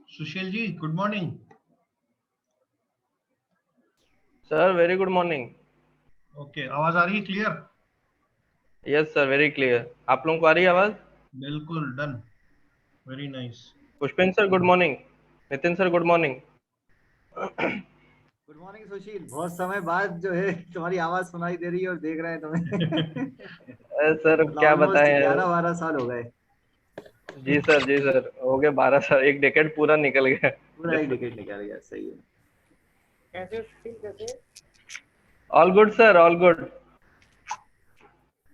सुशील ji, good morning. Sir very good morning. Okay, आवाज आ रही है clear? Yes sir, very clear. आप लोगों को आ रही है आवाज? बिल्कुल done, very nice. Pushpendra sir good morning. Nitin sir good morning. Good morning Sushil, बहुत समय बाद जो है तुम्हारी आवाज सुनाई दे रही है और देख रहे हैं तुम्हें। सर मतलब क्या ऑलमोस्ट बताएं यार। 11-12 साल हो गए। जी सर हो गए 12 साल, एक डेकेड पूरा निकल गया। पूरा एक डिकेट निकल गया, सही है। कैसे सुशील कैसे? All good sir, all good.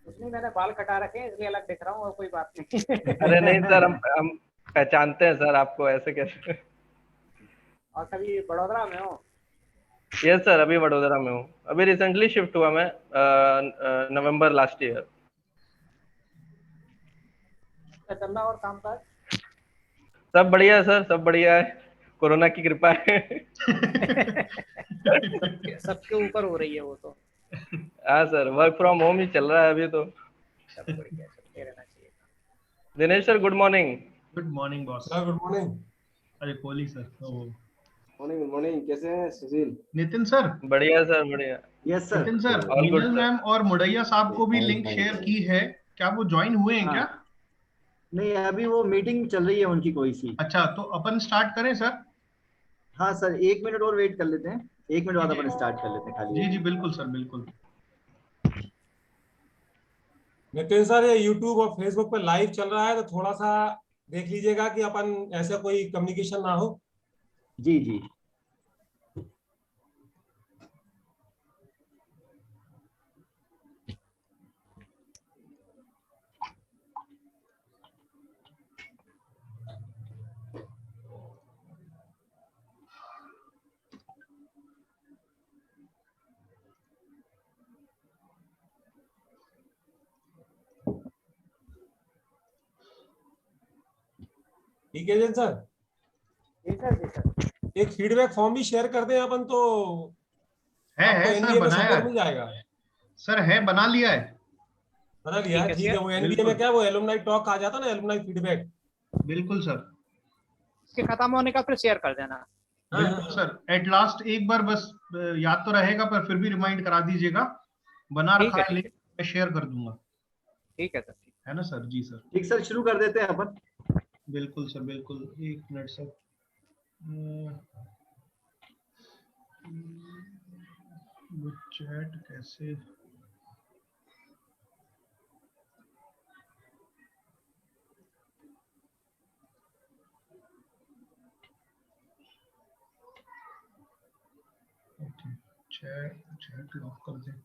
कुछ नहीं, मैंने बाल कटा रखे हैं इसलिए अलग दिख रहा हूँ और कोई बात नहीं। अरे नहीं सर, हम पहचानते हैं सर आपको, ऐसे कैसे। और कभी बड़ोदरा में हो? यस सर, अभी वडोदरा में हूँ। अभी रिसेंटली शिफ्ट हुआ मैं, नवंबर लास्ट ईयर। क्या चल रहा और काम काज? सब बढ़िया है सर, सब बढ़िया है। कोरोना की कृपा है। सबके ऊपर हो रही है वो तो। हाँ सर, वर्क फ्रॉम होम ही चल रहा है अभी तो। चलो बढ़िया, चलते रहना चाहिए। Dinesh sir good morning. Good morning boss. Sir good morning. अरे कोहली सर, ओ मॉर्निंग गुड मॉर्निंग, कैसे हैं सुशील? नितिन सर। बढ़िया सर, बढ़िया। Yes sir. Nitin sir, all good Meenal sir. Ma'am और मुड़ैया साहब को भी fine link fine share fine. की है, क्या वो ज्वाइन हुए हैं क्या? हाँ, नहीं अभी वो मीटिंग चल रही है उनकी कोई सी। अच्छा, तो अपन स्टार्ट करें सर? हाँ सर, 1 मिनट और वेट कर लेते हैं। 1 मिनट बाद ठीक अपन है, स्टार्ट कर लेते हैं, खाली जी एक जी मिनट। बिल्कुल सर, बिल्कुल। नितिन सर, ये यूट्यूब और फेसबुक पे लाइव चल रहा है तो थोड़ा सा देख लीजिएगा कि अपन ऐसा कोई कम्युनिकेशन ना हो। जी जी। ठीक है जैन सर, जी सर, जी सर। एक फीडबैक फॉर्म भी शेयर कर दें अपन तो आपको है सर, एनबीए में बनाया सपोर्ट है। मिल जाएगा। सर है, बना लिया है। बना लिया ठीक है, है ठीक है। शेयर। वो एनबीए में बिल्कुल क्या, वो एलुमनाई टॉक आ जाता ना, एलुमनाई फीडबैक। बिल्कुल सर। इसके खत्म होने का फिर शेयर कर देना। हाँ हाँ बिल्कुल हाँ। सर, एट लास्ट एक बार बस याद तो रहेगा, पर फिर भी रिमाइंड करा दीजिएगा। बना ठीक रखा है, है ठीक लिंक, है, मैं शेयर कर दूंगा। ठीक है सर, ठीक। है ना सर? जी सर। ठीक सर, शुरू कर देते हैं अपन। बिल्कुल सर, बिल्कुल, एक मिनट सर। वो चैट कैसे? ओके, चैट चैट लॉक कर दे।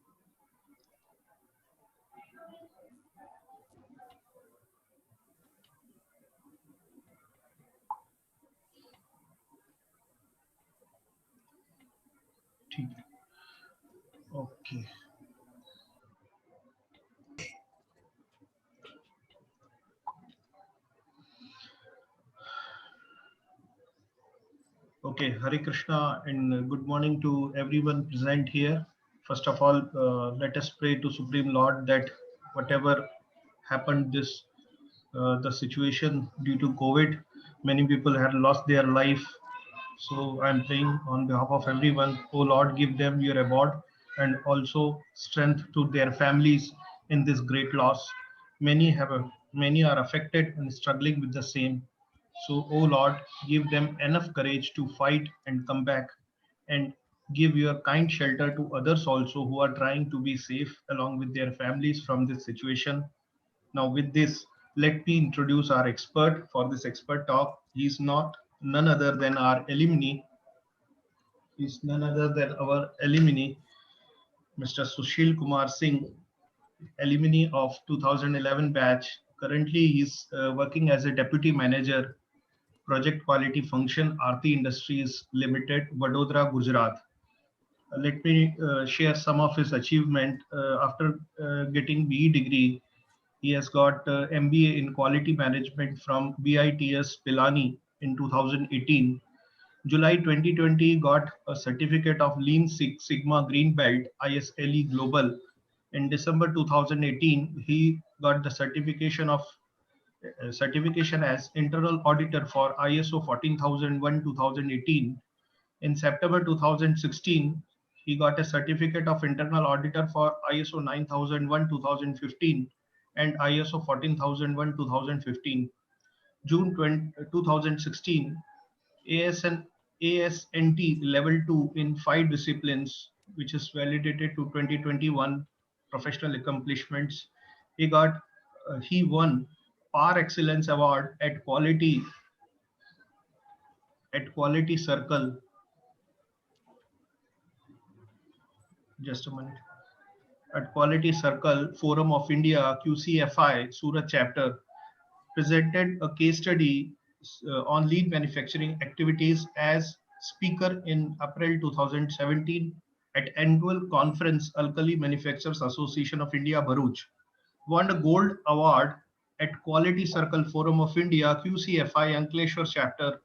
ठीक है, okay. Okay, Hare Krishna and good morning to everyone present here. First of all, let us pray to Supreme Lord that whatever happened the situation due to COVID, many people had lost their life. So I'm praying on behalf of everyone. Oh Lord, give them your reward and also strength to their families in this great loss. Many are affected and struggling with the same. So, O Lord, give them enough courage to fight and come back, and give your kind shelter to others also who are trying to be safe along with their families from this situation. Now, with this, let me introduce our expert for this expert talk. He is not none other than our alumni. He is none other than our alumni, Mr. Sushil Kumar Singh, alumni of 2011 batch. Currently, he is working as a deputy manager, Project Quality Function, Aarti Industries Limited, Vadodara, Gujarat. Let me share some of his achievement. After getting BE degree, he has got MBA in Quality Management from BITS Pilani in 2018. July 2020 got a certificate of Lean Six Sigma Green Belt ISLE Global. In December 2018, he got the certification of certification as internal auditor for ISO 14001:2018. In September 2016, he got a certificate of internal auditor for ISO 9001:2015 and ISO 14001:2015. June 2016, ASNT level 2 in 5 disciplines, which is validated to 2021 professional accomplishments. He won Par Excellence Award at Quality Circle. Just a minute. At Quality Circle Forum of India QCFI Surat chapter, presented a case study on lean manufacturing activities as speaker in April 2017 at annual conference Alkali Manufacturers Association of India, Bharuch. Won a gold award at Quality Circle Forum of India QCFI Ankleshwar chapter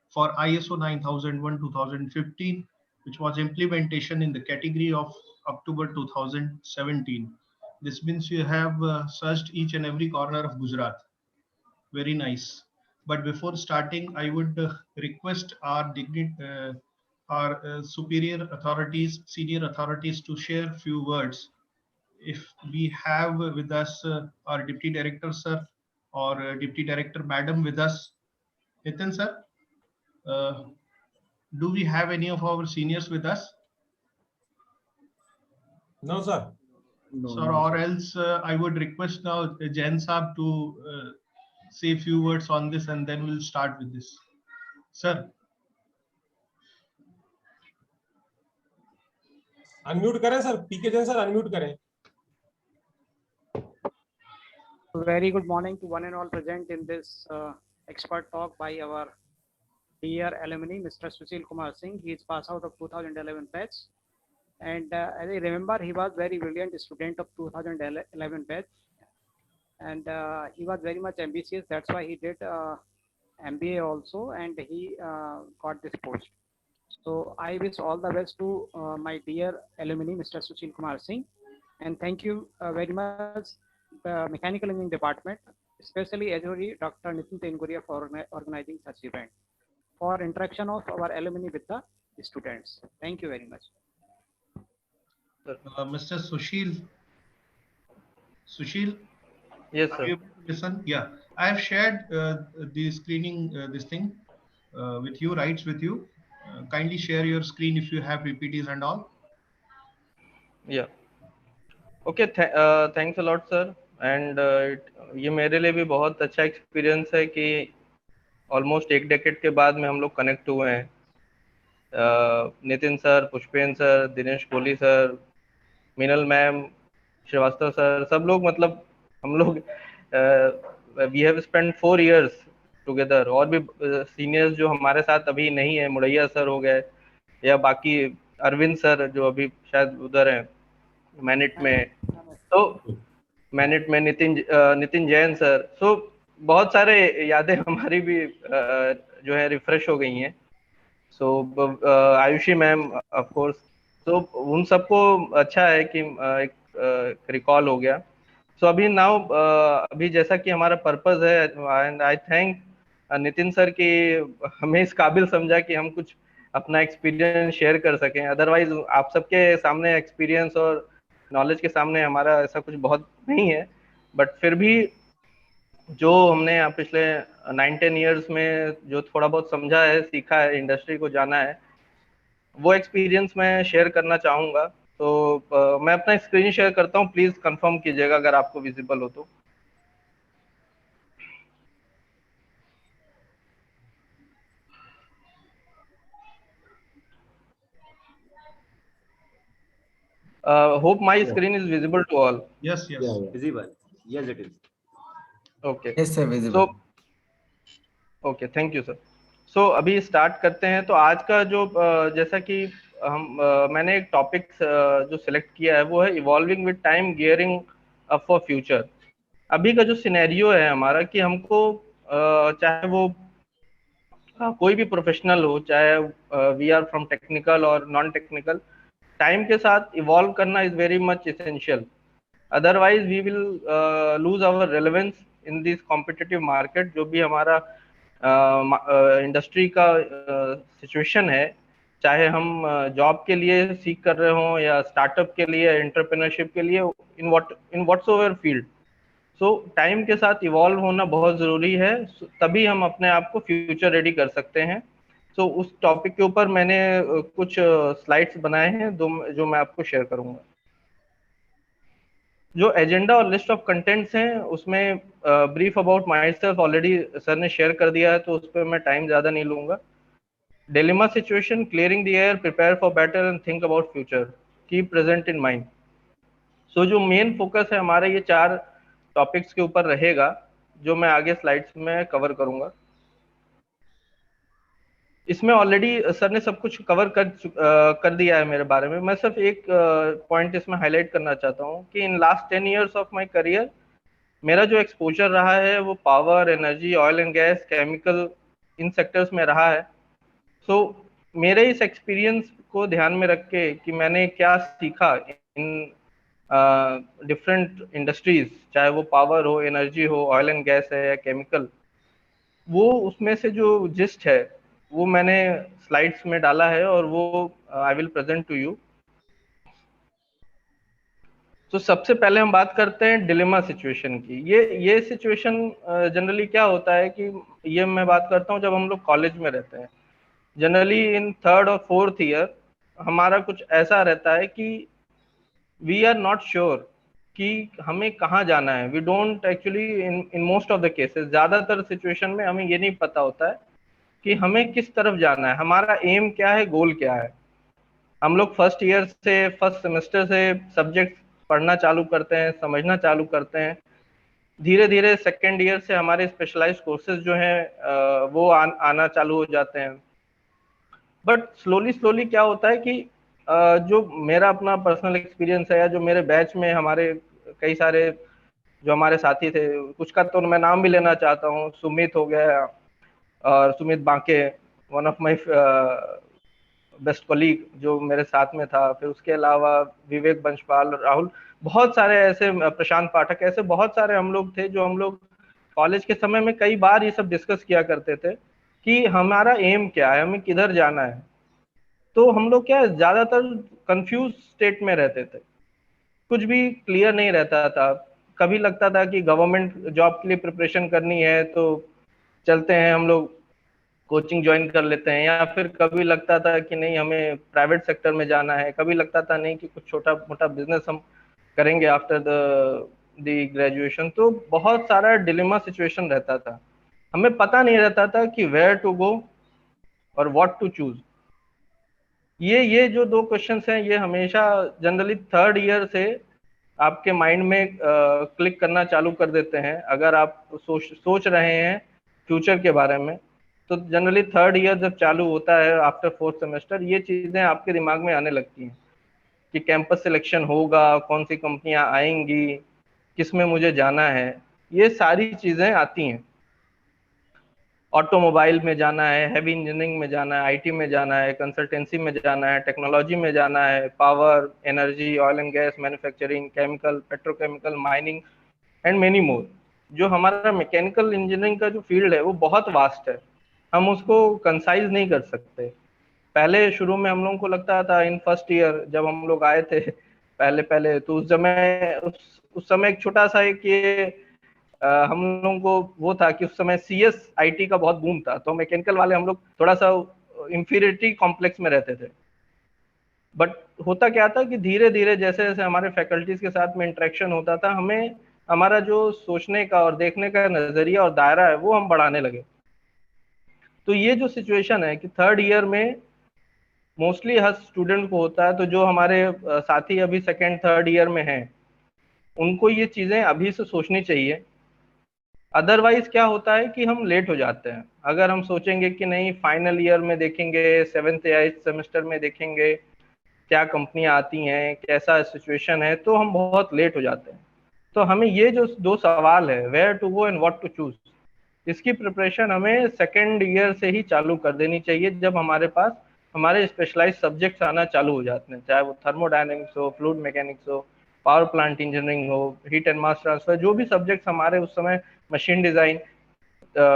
for ISO 9001:2015, which was implementation in the category of October 2017. This means you have searched each and every corner of Gujarat. Very nice. But before starting, I would request our superior authorities, senior authorities, to share few words. If we have with us our Deputy Director sir or Deputy Director Madam with us, Nitin sir, do we have any of our seniors with us? No, sir. No, Sir, or else I would request now Jain Saab to say a few words on this, and then we'll start with this. Sir. Unmute करें sir, पीके Jain sir unmute करें. Very good morning to one and all present in this expert talk by our dear alumni, Mr. Sushil Kumar Singh. He is passed out of 2011 batch, and as I remember, he was very brilliant student of 2011 batch, and he was very much ambitious. That's why he did MBA also, and he got this post. So I wish all the best to my dear alumni, Mr. Sushil Kumar Singh, and thank you very much, the Mechanical Engineering Department, especially HOD Dr. Nitin Tenguria for organizing such event, for interaction of our alumni with the students. Thank you very much. Mr. Sushil. Yes, Are sir. you able to listen? Yeah, I have shared the screening, this thing with you, rights with you. Kindly share your screen if you have PPTs and all. Yeah. Okay. Thanks a lot, sir. And ये मेरे लिए भी बहुत अच्छा experience है कि almost एक decade के बाद में हम लोग कनेक्ट हुए हैं. Nitin sir, Pushpen sir, Dinesh Kohli sir, Meenal ma'am, Srivastava sir, सब लोग, मतलब हम लोग we have spend 4 years together. और भी सीनियर्स जो हमारे साथ अभी नहीं है, मुड़ैया सर हो गए, या बाकी अरविंद सर जो अभी शायद उधर हैं मैनिट में, तो मैनिट में नितिन जैन सर. सो बहुत सारे यादें हमारी भी जो है रिफ्रेश हो गई हैं. सो आयुषी मैम ऑफ कोर्स. तो उन सबको अच्छा है कि एक रिकॉल हो गया. सो अभी नाउ अभी जैसा कि हमारा पर्पस है, and I thank Nitin sir कि हमें इस काबिल समझा कि हम कुछ अपना एक्सपीरियंस शेयर कर सकें. अदरवाइज आप सबके सामने एक्सपीरियंस और नॉलेज के सामने हमारा ऐसा कुछ बहुत नहीं है, बट फिर भी जो हमने पिछले 9-10 years में जो थोड़ा बहुत समझा है, सीखा है, इंडस्ट्री को जाना है, वो एक्सपीरियंस मैं शेयर करना चाहूँगा. तो मैं अपना स्क्रीन शेयर करता हूँ, प्लीज कंफर्म कीजिएगा अगर आपको विजिबल हो तो. Hope my screen is visible to all. Yes. visible. Yes, it is. Okay. Yes, sir, visible. So, okay, thank you, sir. So, अभी स्टार्ट करते हैं. तो आज का जो जैसा कि मैंने एक टॉपिक जो सिलेक्ट किया है वो है evolving with time, gearing up for future. अभी का जो सिनेरियो है हमारा कि हमको चाहे वो कोई भी प्रोफेशनल हो, चाहे वी आर फ्रॉम टेक्निकल और नॉन टेक्निकल, टाइम के साथ इवॉल्व करना is very much essential. Otherwise we will lose our relevance in this competitive market, जो भी हमारा इंडस्ट्री का सिचुएशन है, चाहे हम जॉब के लिए सीख कर रहे हों या स्टार्टअप के लिए, एंटरप्रेन्योरशिप के लिए, इन व्हाट्सओवर फील्ड। सो टाइम के साथ इवॉल्व होना बहुत ज़रूरी है, तभी हम अपने आप को फ्यूचर रेडी कर सकते हैं। सो उस टॉपिक के ऊपर मैंने कुछ स्लाइड्स बनाए हैं जो मैं आपको शेयर करूंगा। जो एजेंडा और लिस्ट ऑफ कंटेंट्स हैं उसमें brief about my self already sir ने शेयर कर दिया है, तो उस पर मैं टाइम ज़्यादा नहीं लूंगा। Dilemma situation, clearing the air, prepare for battle and think about future, keep present in mind. So जो मेन फोकस है हमारे ये 4 टॉपिक्स के ऊपर रहेगा, जो मैं आगे स्लाइड्स में कवर करूंगा। इसमें ऑलरेडी सर ने सब कुछ कवर कर दिया है मेरे बारे में। मैं सिर्फ एक पॉइंट इसमें हाईलाइट करना चाहता हूँ कि in last 10 years of my career मेरा जो एक्सपोजर रहा है वो power, energy, oil and gas, chemical, in sectors में रहा है। सो मेरे इस एक्सपीरियंस को ध्यान में रख के कि मैंने क्या सीखा इन डिफरेंट इंडस्ट्रीज, चाहे वो पावर हो, एनर्जी हो, ऑयल एंड गैस है या केमिकल, वो उसमें से जो जिस्ट है वो मैंने स्लाइड्स में डाला है और वो I will present to you. तो सबसे पहले हम बात करते हैं डिलेमा सिचुएशन की। ये सिचुएशन जनरली क्या होता है कि ये मैं बात करता हूँ जब हम लोग कॉलेज में रहते हैं। जनरली इन 3rd और 4th ईयर हमारा कुछ ऐसा रहता है कि वी आर नॉट श्योर कि हमें कहाँ जाना है। We don't actually, in most of the cases, ज़्यादातर सिचुएशन में हमें ये नहीं पता होता है कि हमें किस तरफ जाना है, हमारा एम क्या है, गोल क्या है। हम लोग फर्स्ट ईयर से, फर्स्ट सेमेस्टर से सब्जेक्ट पढ़ना चालू करते हैं, समझना चालू करते हैं। धीरे धीरे सेकेंड ईयर से हमारे स्पेशलाइज्ड कोर्सेज जो हैं वो आना चालू हो जाते हैं। बट स्लोली क्या होता है कि जो मेरा अपना पर्सनल एक्सपीरियंस है, या जो मेरे बैच में हमारे कई सारे जो हमारे साथी थे, कुछ का तो मैं नाम भी लेना चाहता हूँ, सुमित हो गया और Sumit Banke, one of my best colleague जो मेरे साथ में था। फिर उसके अलावा विवेक बंशपाल, राहुल, बहुत सारे ऐसे, प्रशांत पाठक, ऐसे बहुत सारे हम लोग थे जो हम लोग कॉलेज के समय में कई बार ये सब डिस्कस किया करते थे कि हमारा एम क्या है, हमें किधर जाना है। तो हम लोग क्या ज्यादातर कंफ्यूज स्टेट में रहते थे, कुछ भी क्लियर नहीं रहता था। कभी लगता था कि गवर्नमेंट जॉब के लिए प्रिपरेशन करनी है तो चलते हैं हम लोग कोचिंग ज्वाइन कर लेते हैं, या फिर कभी लगता था कि नहीं हमें प्राइवेट सेक्टर में जाना है, कभी लगता था नहीं कि कुछ छोटा मोटा बिजनेस हम करेंगे आफ्टर द ग्रेजुएशन। तो बहुत सारा डिलेमा सिचुएशन रहता था, हमें पता नहीं रहता था कि वेयर टू गो और व्हाट टू चूज। ये जो 2 क्वेश्चंस हैं ये हमेशा जनरली 3rd ईयर से आपके माइंड में क्लिक करना चालू कर देते हैं। अगर आप सोच रहे हैं फ्यूचर के बारे में, तो जनरली 3rd ईयर जब चालू होता है आफ्टर 4th सेमेस्टर, ये चीजें आपके दिमाग में आने लगती हैं कि कैंपस सिलेक्शन होगा, कौन सी कंपनियां आएंगी, किसमें मुझे जाना है, ये सारी चीजें आती हैं। ऑटोमोबाइल में जाना है, हैवी इंजीनियरिंग में जाना है, आईटी में जाना है, कंसल्टेंसी में जाना है, टेक्नोलॉजी में जाना है, power, energy, oil and gas, manufacturing, chemical, petrochemical, mining and many more. जो हमारा मैकेनिकल इंजीनियरिंग का जो फील्ड है वो बहुत वास्ट है, हम उसको कंसाइज नहीं कर सकते। पहले शुरू में हम लोगों को लगता था, इन फर्स्ट ईयर जब हम लोग आए थे पहले तो उस समय एक छोटा सा एक ये हम लोगों को वो था कि उस समय CS IT का बहुत बूम था, तो मैकेनिकल वाले हम लोग थोड़ा सा इंफीरियरिटी कॉम्प्लेक्स में रहते थे। बट होता क्या था कि धीरे धीरे जैसे जैसे हमारे फैकल्टीज के साथ में इंटरेक्शन होता था, हमें हमारा जो सोचने का और देखने का नजरिया और दायरा है वो हम बढ़ाने लगे। तो ये जो सिचुएशन है कि 3rd ईयर में मोस्टली हर स्टूडेंट को होता है, तो जो हमारे साथी अभी 2nd 3rd ईयर में हैं उनको ये चीजें अभी से सोचनी चाहिए। अदरवाइज क्या होता है कि हम लेट हो जाते हैं। अगर हम सोचेंगे कि नहीं फाइनल ईयर में देखेंगे, 7th या 8th सेमेस्टर में देखेंगे क्या कंपनियां आती हैं, कैसा सिचुएशन है, तो हम बहुत लेट हो जाते हैं। तो हमें ये जो 2 सवाल है, where to go and what to choose, इसकी प्रिपरेशन हमें 2nd ईयर से ही चालू कर देनी चाहिए, जब हमारे पास हमारे स्पेशलाइज सब्जेक्ट्स आना चालू हो जाते हैं, चाहे वो थर्मोडायनेमिक्स हो, फ्लूइड मैकेनिक्स हो, पावर प्लांट इंजीनियरिंग हो, हीट एंड मास ट्रांसफर, जो भी सब्जेक्ट्स हमारे उस समय मशीन डिज़ाइन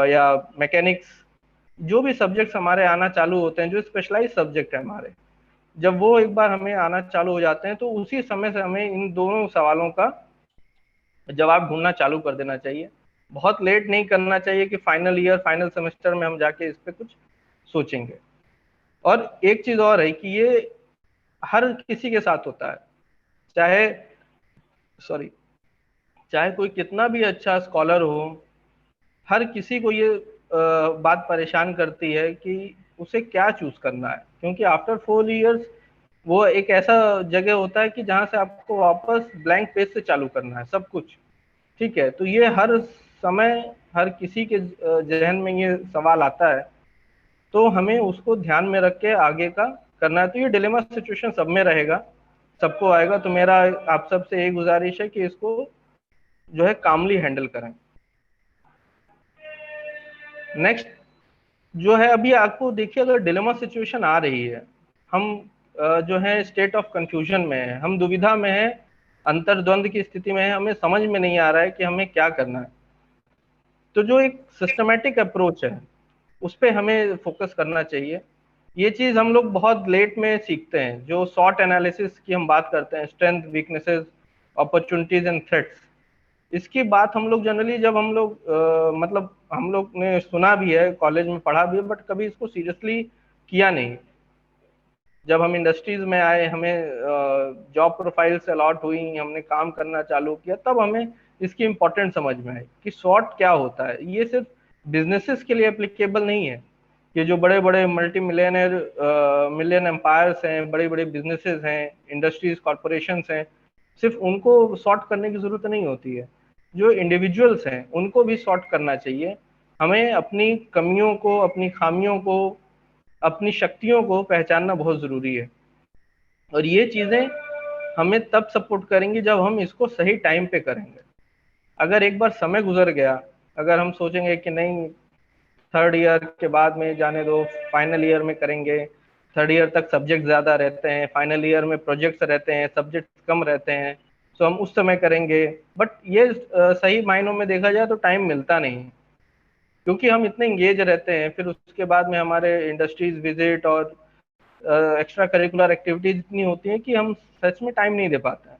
या मैकेनिक्स, जो भी सब्जेक्ट्स हमारे आना चालू होते हैं, जो स्पेशलाइज सब्जेक्ट है हमारे, जब वो एक बार हमें आना चालू हो जाते हैं तो उसी समय से हमें इन दोनों सवालों का जवाब ढूंढना चालू कर देना चाहिए। बहुत लेट नहीं करना चाहिए कि फाइनल ईयर फाइनल सेमेस्टर में हम जाके इस पे कुछ सोचेंगे। और एक चीज और है कि ये हर किसी के साथ होता है, चाहे चाहे कोई कितना भी अच्छा स्कॉलर हो, हर किसी को ये बात परेशान करती है कि उसे क्या चूज करना है, क्योंकि आफ्टर 4 इयर्स वो एक ऐसा जगह होता है कि जहां से आपको वापस ब्लैंक पेज से चालू करना है सब कुछ। ठीक है, तो ये हर समय हर किसी के जहन में ये सवाल आता है, तो हमें उसको ध्यान में रख के आगे का करना है। तो ये डिलेमा सिचुएशन सब में रहेगा, सबको आएगा, तो मेरा आप सबसे यही गुजारिश है कि इसको जो है कामली हैंडल करें। नेक्स्ट जो है, अभी आपको देखिए अगर डिलेमा सिचुएशन आ रही है, हम जो है स्टेट ऑफ कंफ्यूजन में है, हम दुविधा में है, अंतर्द्वंद की स्थिति में है, हमें समझ में नहीं आ रहा है कि हमें क्या करना है, तो जो एक सिस्टमेटिक अप्रोच है उस पर हमें फोकस करना चाहिए। ये चीज हम लोग बहुत लेट में सीखते हैं, जो शॉर्ट एनालिसिस की हम बात करते हैं, strength, weaknesses, opportunities and threats, इसकी बात हम लोग जनरली जब हम लोग मतलब हम लोग ने सुना भी है, कॉलेज में पढ़ा भी है, बट कभी इसको सीरियसली किया नहीं। जब हम इंडस्ट्रीज में आए, हमें जॉब प्रोफाइल से अलॉट हुई, हमने काम करना चालू किया, तब हमें इसकी इम्पोर्टेंट समझ में आई कि शॉर्ट क्या होता है। ये सिर्फ बिजनेसेस के लिए एप्लीकेबल नहीं है कि जो बड़े बड़े मल्टी मिलियनर मिलियन एम्पायर्स हैं, बड़े बड़े बिजनेसेस हैं, इंडस्ट्रीज, कॉर्पोरेशंस हैं, सिर्फ उनको सॉर्ट करने की जरूरत नहीं होती है, जो इंडिविजुअल्स हैं उनको भी सॉर्ट करना चाहिए। हमें अपनी कमियों को, अपनी खामियों को, अपनी शक्तियों को पहचानना बहुत जरूरी है, और ये चीजें हमें तब सपोर्ट करेंगी जब हम इसको सही टाइम पे करेंगे। अगर एक बार समय गुजर गया, अगर हम सोचेंगे कि नहीं 3rd ईयर के बाद में जाने दो, फाइनल ईयर में करेंगे, 3rd ईयर तक सब्जेक्ट ज्यादा रहते हैं, फाइनल ईयर में प्रोजेक्ट्स रहते हैं, सब्जेक्ट कम रहते हैं, तो हम उस समय करेंगे, बट ये सही मायनों में देखा जाए तो टाइम मिलता नहीं, क्योंकि हम इतने इंगेज रहते हैं, फिर उसके बाद में हमारे इंडस्ट्रीज विजिट और एक्स्ट्रा करिकुलर एक्टिविटीज इतनी होती हैं कि हम सच में टाइम नहीं दे पाते हैं।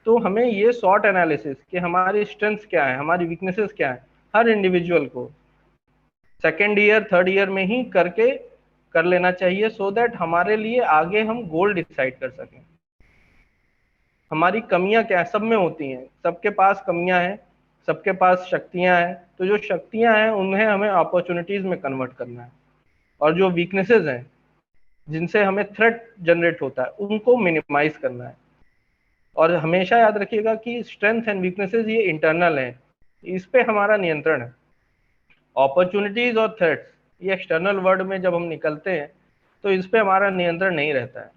तो हमें ये शॉर्ट एनालिसिस कि हमारी स्ट्रेंथ्स क्या है, हमारी वीकनेसेस क्या है, हर इंडिविजुअल को 2nd ईयर 3rd ईयर में ही करके कर लेना चाहिए, सो दैट हमारे लिए आगे हम गोल डिसाइड कर सकें। हमारी कमियां क्या है, सब में होती हैं, सबके पास कमियां हैं, सबके पास शक्तियां हैं, तो जो शक्तियां हैं उन्हें हमें अपॉर्चुनिटीज में कन्वर्ट करना है, और जो वीकनेसेस हैं जिनसे हमें थ्रेट जनरेट होता है उनको मिनिमाइज करना है। और हमेशा याद रखिएगा कि स्ट्रेंथ एंड वीकनेसेस ये इंटरनल है, इस पे हमारा नियंत्रण है। अपॉर्चुनिटीज और थ्रेट्स ये एक्सटर्नल वर्ल्ड में जब हम निकलते हैं तो इस पे हमारा नियंत्रण नहीं रहता है,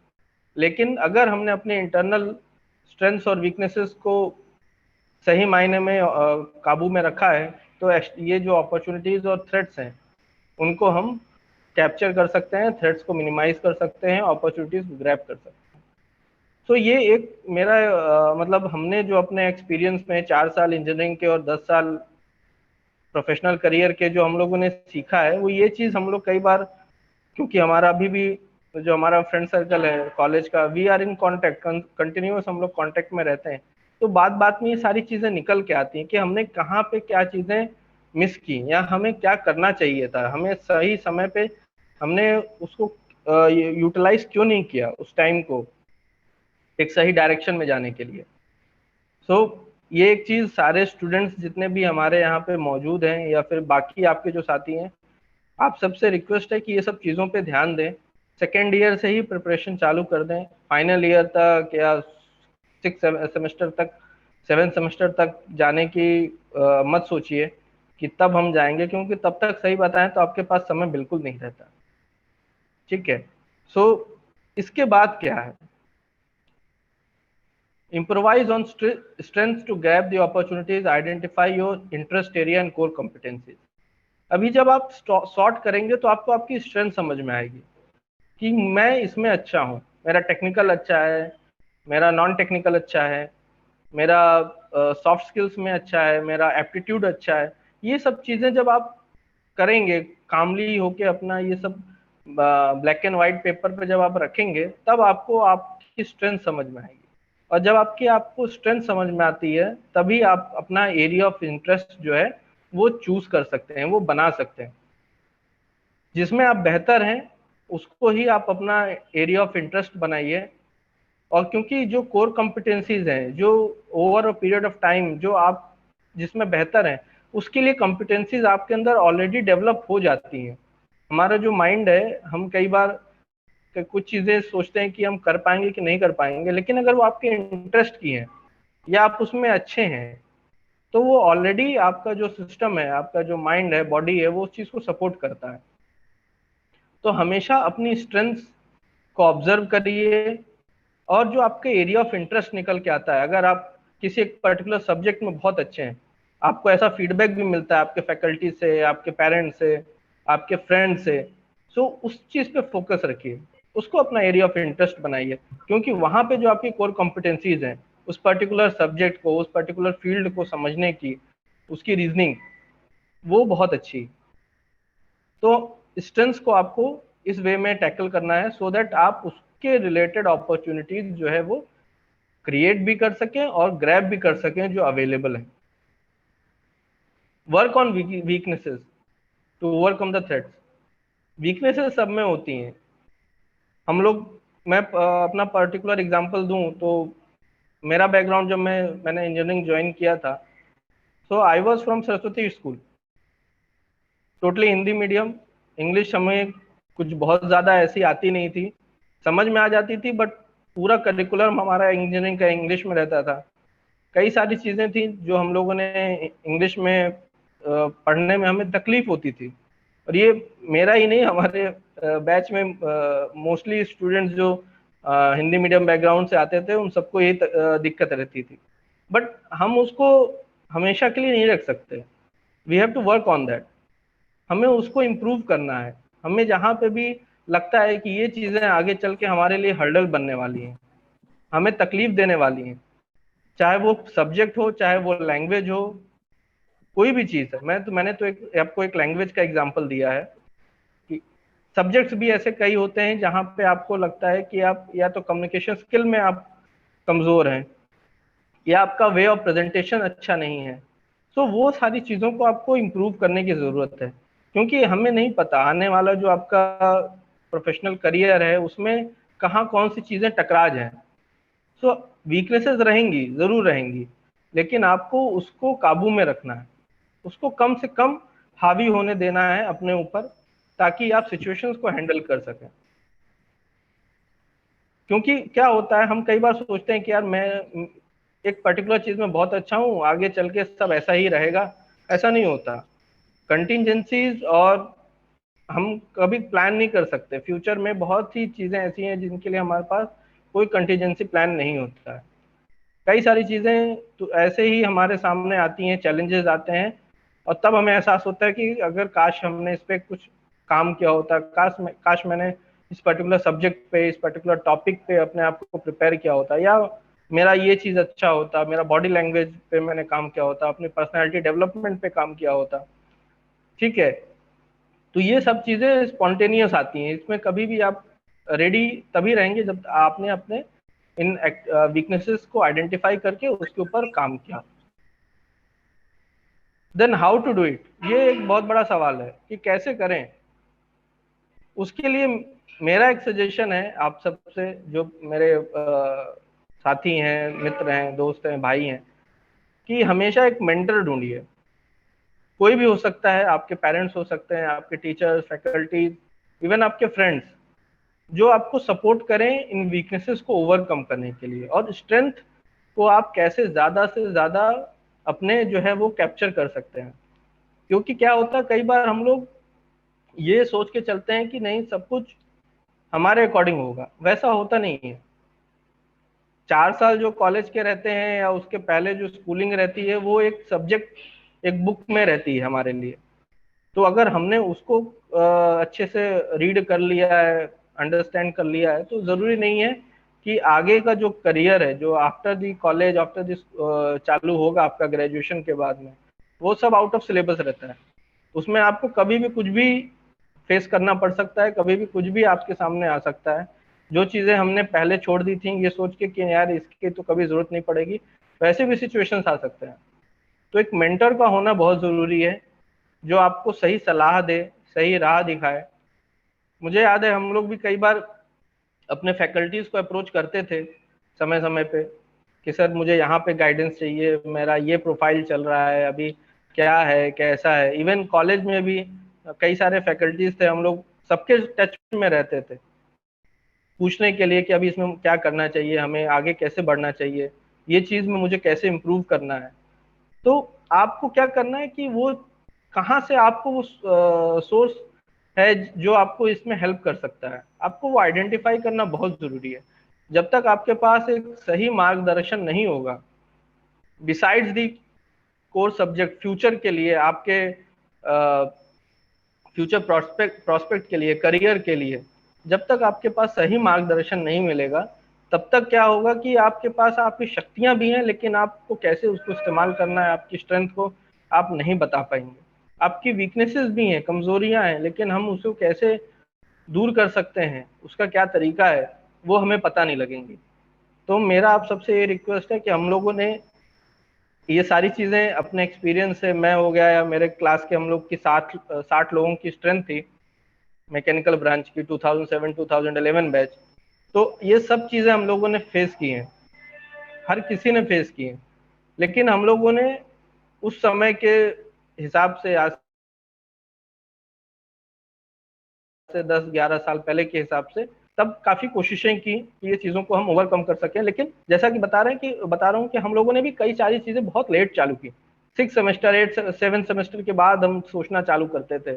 लेकिन अगर हमने अपने इंटरनल स्ट्रेंथ्स और वीकनेसेस को सही मायने में काबू में रखा है, तो ये जो अपॉर्चुनिटीज और थ्रेट्स हैं उनको हम कैप्चर कर सकते हैं, थ्रेट्स को मिनिमाइज कर सकते हैं, अपॉर्चुनिटीज को ग्रैब कर सकते हैं। तो ये एक मेरा मतलब हमने जो अपने एक्सपीरियंस में 4 साल इंजीनियरिंग के और 10 साल प्रोफेशनल करियर के जो हम लोगों ने सीखा है, वो ये चीज हम लोग कई बार, क्योंकि हमारा अभी भी जो हमारा फ्रेंड सर्कल है कॉलेज का, we are in contact, continuous हम लोग कांटेक्ट में रहते हैं, तो बात बात में ये सारी चीजें निकल के आती हैं कि हमने कहाँ पे क्या चीजें मिस की, या हमें क्या करना चाहिए था, हमें सही समय पे हमने उसको यूटिलाइज क्यों नहीं किया उस टाइम को एक सही डायरेक्शन में जाने के लिए। सो ये एक चीज सारे स्टूडेंट्स जितने भी हमारे यहाँ पे मौजूद हैं, या फिर बाकी आपके जो साथी हैं, आप सबसे रिक्वेस्ट है कि ये सब चीज़ों पे ध्यान दें, 2nd ईयर से ही प्रिपरेशन चालू कर दें, फाइनल ईयर तक या 6 सेमेस्टर तक, 7 सेमेस्टर तक जाने की मत सोचिए कि तब हम जाएंगे, क्योंकि तब तक सही बताएं तो आपके पास समय बिल्कुल नहीं रहता। ठीक है, सो इसके बाद क्या है, improvise on strengths to grab the opportunities, identify your interest area and core competencies। अभी जब आप सॉर्ट करेंगे तो आपको आपकी स्ट्रेंथ समझ में आएगी कि मैं इसमें अच्छा हूँ, मेरा टेक्निकल अच्छा है, मेरा नॉन टेक्निकल अच्छा है, मेरा सॉफ्ट स्किल्स में अच्छा है, मेरा एप्टीट्यूड अच्छा है, ये सब चीजें जब आप करेंगे कामली होके अपना ये सब ब्लैक एंड व्हाइट पेपर पे जब आप रखेंगे, तब आपको आपकी स्ट्रेंथ समझ में आएगी। और जब आपको स्ट्रेंथ समझ में आती है, तभी आप अपना एरिया ऑफ इंटरेस्ट जो है वो चूज कर सकते हैं, वो बना सकते हैं। जिसमें आप बेहतर हैं उसको ही आप अपना एरिया ऑफ इंटरेस्ट बनाइए। और क्योंकि जो कोर कॉम्पिटेंसीज हैं, जो over a period of time जो आप जिसमें बेहतर हैं, उसके लिए कॉम्पिटेंसीज आपके अंदर ऑलरेडी डेवलप हो जाती हैं। हमारा जो माइंड है, हम कई बार कुछ चीजें सोचते हैं कि हम कर पाएंगे कि नहीं कर पाएंगे, लेकिन अगर वो आपके इंटरेस्ट की हैं या आप उसमें अच्छे हैं, तो वो ऑलरेडी आपका जो सिस्टम है, आपका जो माइंड है, बॉडी है, वो उस चीज को सपोर्ट करता है। तो हमेशा अपनी स्ट्रेंथ को ऑब्जर्व करिए, और जो आपके एरिया ऑफ इंटरेस्ट निकल के आता है, अगर आप किसी एक पर्टिकुलर सब्जेक्ट में बहुत अच्छे हैं, आपको ऐसा फीडबैक भी मिलता है आपके फैकल्टी से, आपके पेरेंट्स से, आपके फ्रेंड से, सो उस चीज पे फोकस रखिए, उसको अपना एरिया ऑफ इंटरेस्ट बनाइए। क्योंकि वहां पे जो आपकी कोर कॉम्पिटेंसीज हैं, उस पर्टिकुलर सब्जेक्ट को, उस पर्टिकुलर फील्ड को समझने की उसकी रीजनिंग वो बहुत अच्छी। तो स्ट्रेंथ्स को आपको इस वे में टैकल करना है, सो दैट आप उसके रिलेटेड अपॉर्चुनिटीज जो है वो क्रिएट भी कर सकें और ग्रैब भी कर सकें जो अवेलेबल है। Work on weaknesses to overcome the threats. Weaknesses सब में होती हैं। हम लोग, मैं अपना पर्टिकुलर एग्जांपल दूं तो मेरा बैकग्राउंड, जब मैंने इंजीनियरिंग ज्वाइन किया था, so I was from Saraswati school, totally Hindi medium. English हमें कुछ बहुत ज़्यादा ऐसी आती नहीं थी, समझ में आ जाती थी, बट पूरा करिकुलम हमारा इंजीनियरिंग का इंग्लिश में रहता था। कई सारी चीज़ें थी जो हम लोगों ने इंग्लिश में पढ़ने में हमें तकलीफ होती थी। और ये मेरा ही नहीं, हमारे बैच में मोस्टली स्टूडेंट्स जो हिंदी मीडियम बैकग्राउंड से आते थे, उन सबको यही दिक्कत रहती थी। बट हम उसको हमेशा के लिए नहीं रख सकते, we have to work on that. हमें उसको इम्प्रूव करना है। हमें जहाँ पे भी लगता है कि ये चीज़ें आगे चल के हमारे लिए हर्डल बनने वाली हैं, हमें तकलीफ देने वाली हैं, चाहे वो सब्जेक्ट हो, चाहे वो लैंग्वेज हो, कोई भी चीज़ है। मैंने तो आपको एक लैंग्वेज का एग्जांपल दिया है कि सब्जेक्ट्स भी ऐसे कई होते हैं जहाँ पे आपको लगता है कि आप या तो कम्युनिकेशन स्किल में आप कमज़ोर हैं, या आपका वे ऑफ प्रेजेंटेशन अच्छा नहीं है। तो वो सारी चीज़ों को आपको इम्प्रूव करने की ज़रूरत है, क्योंकि हमें नहीं पता आने वाला जो आपका प्रोफेशनल करियर है उसमें कहाँ कौन सी चीज़ें टकरा जाएं। सो वीकनेसेस रहेंगी, ज़रूर रहेंगी, लेकिन आपको उसको काबू में रखना है, उसको कम से कम हावी होने देना है अपने ऊपर, ताकि आप सिचुएशंस को हैंडल कर सकें। क्योंकि क्या होता है, हम कई बार सोचते हैं कि यार मैं एक पर्टिकुलर चीज में बहुत अच्छा हूँ, आगे चल के सब ऐसा ही रहेगा। ऐसा नहीं होता। कंटिजेंसीज, और हम कभी प्लान नहीं कर सकते। फ्यूचर में बहुत सी चीजें ऐसी हैं जिनके लिए हमारे पास कोई कंटिजेंसी प्लान नहीं होता है। कई सारी चीजें तो ऐसे ही हमारे सामने आती हैं, चैलेंजेस आते हैं, और तब हमें एहसास होता है कि अगर काश हमने इस पे कुछ काम किया होता, काश मैंने इस पर्टिकुलर सब्जेक्ट पे, इस पर्टिकुलर टॉपिक पे अपने आप को प्रिपेयर किया होता, या मेरा ये चीज अच्छा होता, मेरा बॉडी लैंग्वेज पे मैंने काम किया होता, अपनी पर्सनैलिटी डेवलपमेंट पे काम किया होता। ठीक है, तो ये सब चीजें स्पॉन्टेनियस आती हैं। इसमें कभी भी आप रेडी तभी रहेंगे जब आपने अपने इन वीकनेसेस को आइडेंटिफाई करके उसके ऊपर काम किया। Then how to do it, ये एक बहुत बड़ा सवाल है कि कैसे करें। उसके लिए मेरा एक सजेशन है आप सबसे, जो मेरे साथी हैं, मित्र हैं, दोस्त हैं, भाई हैं, कि हमेशा एक मेंटर ढूंढिए। कोई भी हो सकता है, आपके पेरेंट्स हो सकते हैं, आपके टीचर्स, फैकल्टी, इवन आपके फ्रेंड्स, जो आपको सपोर्ट करें इन वीकनेसेस को ओवरकम करने के लिए। और स्ट्रेंथ को आप कैसे ज्यादा से ज्यादा अपने जो है वो कैप्चर कर सकते हैं। क्योंकि क्या होता है, कई बार हम लोग ये सोच के चलते हैं कि नहीं सब कुछ हमारे अकॉर्डिंग होगा, वैसा होता नहीं है। 4 साल जो कॉलेज के रहते हैं या उसके पहले जो स्कूलिंग रहती है, वो एक सब्जेक्ट, एक बुक में रहती है हमारे लिए। तो अगर हमने उसको अच्छे से रीड कर लिया है, अंडरस्टैंड कर लिया है, तो जरूरी नहीं है कि आगे का जो करियर है, जो after the college, after this चालू होगा आपका ग्रेजुएशन के बाद में, वो सब आउट ऑफ सिलेबस रहता है। उसमें आपको कभी भी कुछ भी फेस करना पड़ सकता है, कभी भी कुछ भी आपके सामने आ सकता है। जो चीजें हमने पहले छोड़ दी थी ये सोच के कि यार इसकी तो कभी जरूरत नहीं पड़ेगी, वैसे भी सिचुएशंस आ सकते हैं। तो एक मेंटर का होना बहुत जरूरी है, जो आपको सही सलाह दे, सही राह दिखाए। मुझे याद है हम लोग भी कई बार अपने फैकल्टीज को अप्रोच करते थे समय समय पे कि सर मुझे यहाँ पे गाइडेंस चाहिए, मेरा ये प्रोफाइल चल रहा है, अभी क्या है कैसा है। इवन कॉलेज में भी कई सारे फैकल्टीज थे, हम लोग सबके टच में रहते थे पूछने के लिए कि अभी इसमें क्या करना चाहिए, हमें आगे कैसे बढ़ना चाहिए, ये चीज में मुझे कैसे इम्प्रूव करना है। तो आपको क्या करना है कि वो कहाँ से आपको वो सोर्स है जो आपको इसमें हेल्प कर सकता है, आपको वो आइडेंटिफाई करना बहुत जरूरी है। जब तक आपके पास एक सही मार्गदर्शन नहीं होगा बिसाइड्स दी कोर सब्जेक्ट, फ्यूचर के लिए, आपके फ्यूचर प्रोस्पेक्ट के लिए, करियर के लिए, जब तक आपके पास सही मार्गदर्शन नहीं मिलेगा तब तक क्या होगा कि आपके पास आपकी शक्तियां भी हैं लेकिन आपको कैसे उसको इस्तेमाल करना है, आपकी स्ट्रेंथ को आप नहीं बता पाएंगे। आपकी वीकनेसेस भी हैं, कमजोरियां हैं, लेकिन हम उसको कैसे दूर कर सकते हैं, उसका क्या तरीका है, वो हमें पता नहीं लगेंगी। तो मेरा आप सबसे ये रिक्वेस्ट है कि हम लोगों ने ये सारी चीजें अपने एक्सपीरियंस से, मैं हो गया या मेरे क्लास के हम लोग की 60 लोगों की स्ट्रेंथ थी मैकेनिकल ब्रांच की 2007-2011 बैच, तो ये सब चीजें हम लोगों ने फेस की हैं, हर किसी ने फेस की हैं। लेकिन हम लोगों ने उस समय के हिसाब से, आज से 10-11 साल पहले के हिसाब से, तब काफी कोशिशें की कि ये चीजों को हम ओवरकम कर सकें। लेकिन जैसा कि बता रहा हूँ कि हम लोगों ने भी कई सारी चीजें बहुत लेट चालू की। 6 सेमेस्टर 7 सेमेस्टर के बाद हम सोचना चालू करते थे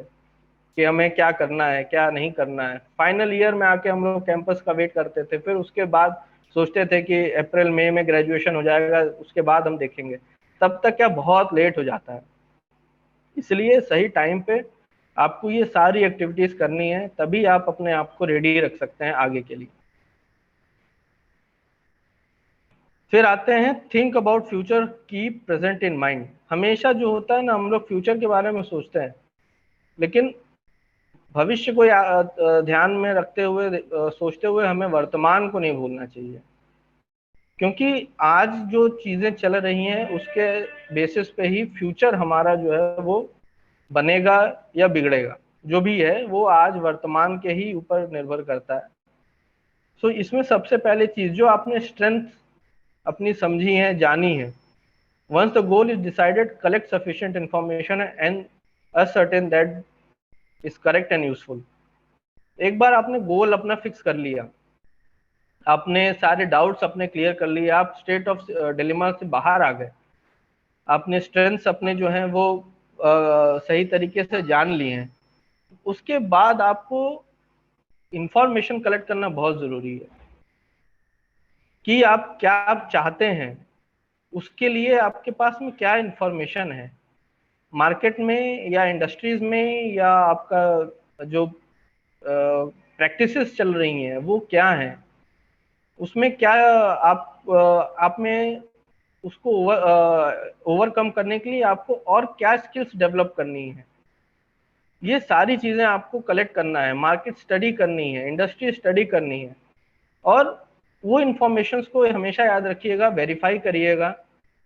कि हमें क्या करना है क्या नहीं करना है। फाइनल ईयर में आके हम लोग कैंपस का वेट करते थे, फिर उसके बाद सोचते थे कि अप्रैल मई में ग्रेजुएशन हो जाएगा, उसके बाद हम देखेंगे। तब तक क्या बहुत लेट हो जाता है। इसलिए सही टाइम पे आपको ये सारी एक्टिविटीज करनी है, तभी आप अपने आप को रेडी रख सकते हैं आगे के लिए। फिर आते हैं think about future, keep present in mind. हमेशा जो होता है ना, हम लोग फ्यूचर के बारे में सोचते हैं लेकिन भविष्य को ध्यान में रखते हुए, सोचते हुए हमें वर्तमान को नहीं भूलना चाहिए। क्योंकि आज जो चीजें चल रही हैं उसके बेसिस पे ही फ्यूचर हमारा जो है वो बनेगा या बिगड़ेगा। जो भी है वो आज वर्तमान के ही ऊपर निर्भर करता है। सो इसमें सबसे पहले चीज जो आपने स्ट्रेंथ अपनी समझी है, जानी है, once the goal is decided, collect sufficient information and ascertain that is correct and useful। एक बार आपने गोल अपना फिक्स कर लिया, आपने सारे डाउट्स अपने क्लियर कर लिए, आप स्टेट ऑफ डिलेमा से बाहर आ गए, आपने स्ट्रेंथ्स अपने जो हैं वो सही तरीके से जान लिए हैं, उसके बाद आपको इंफॉर्मेशन कलेक्ट करना बहुत जरूरी है कि आप क्या चाहते हैं, उसके लिए आपके पास में क्या इंफॉर्मेशन है मार्केट में या इंडस्ट्रीज में, या आपका जो प्रैक्टिसेस चल रही हैं वो क्या हैं, उसमें क्या आप में उसको ओवरकम करने के लिए आपको और क्या स्किल्स डेवलप करनी है। ये सारी चीजें आपको कलेक्ट करना है, मार्केट स्टडी करनी है, इंडस्ट्री स्टडी करनी है। और वो इंफॉर्मेशंस को हमेशा याद रखिएगा, वेरीफाई करिएगा।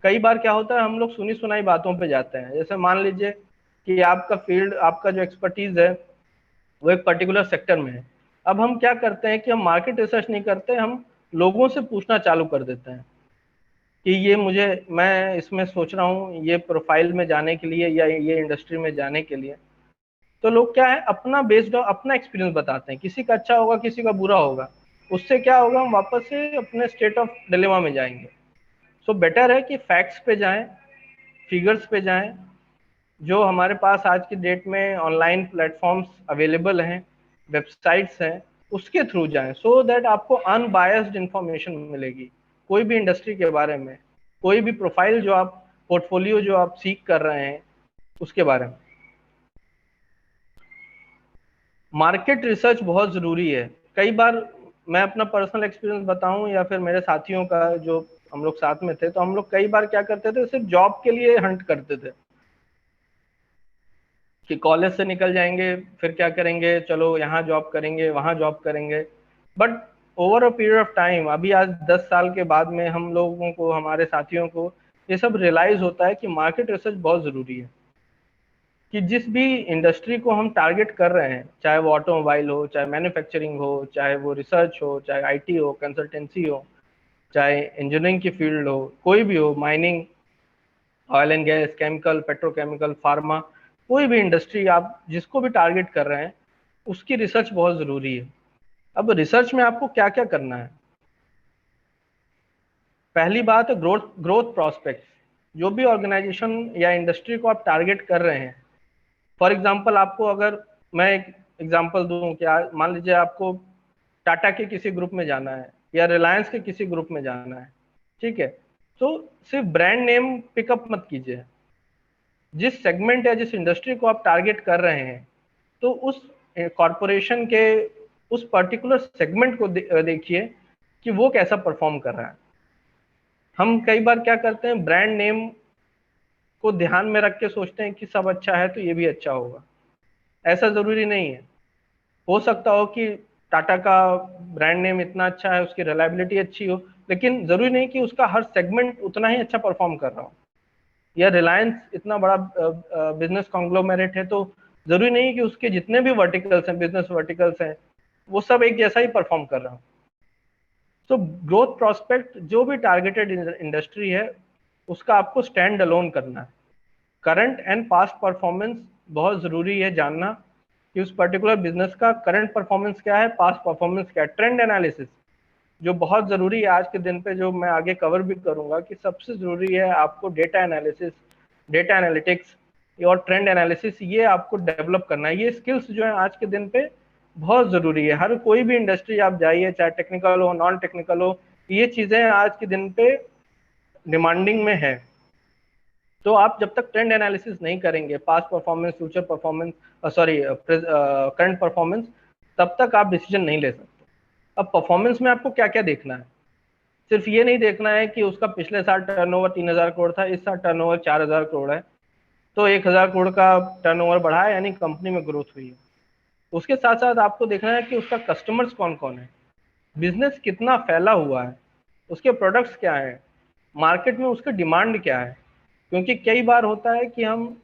कई बार क्या होता है, हम लोग सुनी सुनाई बातों पे जाते हैं। जैसे मान लीजिए कि आपका फील्ड, आपका जो एक्सपर्टीज है वो एक पर्टिकुलर सेक्टर में है। अब हम क्या करते हैं कि हम मार्केट रिसर्च नहीं करते, हम लोगों से पूछना चालू कर देते हैं कि ये मैं इसमें सोच रहा हूँ ये प्रोफाइल में जाने के लिए या ये इंडस्ट्री में जाने के लिए। तो लोग क्या है, अपना बेस्ड अपना एक्सपीरियंस बताते हैं, किसी का अच्छा होगा किसी का बुरा होगा, उससे क्या होगा हम वापस से अपने स्टेट ऑफ डिलेमा में जाएंगे। सो बेटर है कि फैक्ट्स पे जाएं, फिगर्स पे जाएं, जो हमारे पास आज की डेट में ऑनलाइन प्लेटफॉर्म्स अवेलेबल हैं, वेबसाइट्स हैं, उसके थ्रू जाएं, सो दैट आपको अनबायस्ड इंफॉर्मेशन मिलेगी कोई भी इंडस्ट्री के बारे में, कोई भी प्रोफाइल जो आप, पोर्टफोलियो जो आप सीख कर रहे हैं उसके बारे में। मार्केट रिसर्च बहुत जरूरी है। कई बार मैं अपना पर्सनल एक्सपीरियंस बताऊं या फिर मेरे साथियों का, जो हम लोग साथ में थे, तो हम लोग कई बार क्या करते थे, सिर्फ जॉब के लिए हंट करते थे कि कॉलेज से निकल जाएंगे, फिर क्या करेंगे, चलो यहाँ जॉब करेंगे, वहाँ जॉब करेंगे। But over a period of time, अभी आज 10 साल के बाद में हम लोगों को, हमारे साथियों को ये सब रियलाइज होता है कि मार्केट रिसर्च बहुत जरूरी है। कि जिस भी इंडस्ट्री को हम टारगेट कर रहे हैं, चाहे वो ऑटोमोबाइल हो, चाहे मैन्युफैक्चरिंग हो, चाहे वो रिसर्च हो, चाहे आईटी हो, कंसल्टेंसी हो, चाहे इंजीनियरिंग की फील्ड हो, कोई भी हो, mining, oil and gas, chemical, petrochemical, pharma, कोई भी इंडस्ट्री आप जिसको भी टारगेट कर रहे हैं, उसकी रिसर्च बहुत जरूरी है। अब रिसर्च में आपको क्या क्या करना है? पहली बात है ग्रोथ ग्रोथ प्रोस्पेक्ट। जो भी ऑर्गेनाइजेशन या इंडस्ट्री को आप टारगेट कर रहे हैं, फॉर एग्जाम्पल आपको, अगर मैं एक एग्जाम्पल दूं कि मान लीजिए आपको टाटा के किसी ग्रुप में जाना है या रिलायंस के किसी ग्रुप में जाना है, ठीक है, तो सिर्फ ब्रांड नेम पिकअप मत कीजिए। जिस सेगमेंट या जिस इंडस्ट्री को आप टारगेट कर रहे हैं, तो उस कॉरपोरेशन के उस पर्टिकुलर सेगमेंट को देखिए कि वो कैसा परफॉर्म कर रहा है। हम कई बार क्या करते हैं, ब्रांड नेम को ध्यान में रख के सोचते हैं कि सब अच्छा है तो ये भी अच्छा होगा। ऐसा जरूरी नहीं है। हो सकता हो कि टाटा का ब्रांड नेम इतना अच्छा है, उसकी रिलायबिलिटी अच्छी हो, लेकिन जरूरी नहीं कि उसका हर सेगमेंट उतना ही अच्छा परफॉर्म कर रहा हो। या रिलायंस इतना बड़ा बिजनेस कॉन्ग्लोमेरेट है, तो जरूरी नहीं कि उसके जितने भी वर्टिकल्स हैं, बिजनेस वर्टिकल्स हैं, वो सब एक जैसा ही परफॉर्म कर रहा हो। तो ग्रोथ प्रोस्पेक्ट, जो भी टारगेटेड इंडस्ट्री है, उसका आपको स्टैंड अलोन करना है। करंट एंड पास्ट परफॉर्मेंस बहुत जरूरी है जानना कि उस पर्टिकुलर बिजनेस का करंट परफॉर्मेंस क्या है, पास्ट परफॉर्मेंस क्या है। ट्रेंड एनालिसिस जो बहुत जरूरी है आज के दिन पे, जो मैं आगे कवर भी करूंगा, कि सबसे जरूरी है आपको डेटा एनालिसिस, डेटा एनालिटिक्स और ट्रेंड एनालिसिस, ये आपको डेवलप करना है। ये स्किल्स जो है आज के दिन पे बहुत जरूरी है। हर कोई भी इंडस्ट्री आप जाइए, चाहे टेक्निकल हो, नॉन टेक्निकल हो, ये चीजें आज के दिन पे डिमांडिंग में है। तो आप जब तक ट्रेंड एनालिसिस नहीं करेंगे, past performance, future performance, sorry current performance, तब तक आप डिसीजन नहीं ले सकते। अब परफॉर्मेंस में आपको क्या क्या देखना है? सिर्फ ये नहीं देखना है कि उसका पिछले साल टर्नओवर 3,000 करोड़ था, इस साल टर्नओवर 4,000 करोड़ है, तो 1,000 करोड़ का टर्नओवर बढ़ा है, यानी कंपनी में ग्रोथ हुई है। उसके साथ साथ आपको देखना है कि उसका कस्टमर्स कौन कौन है, बिजनेस कितना फैला हुआ है, उसके प्रोडक्ट्स क्या है, मार्केट में उसका डिमांड क्या है। क्योंकि कई बार होता है कि हम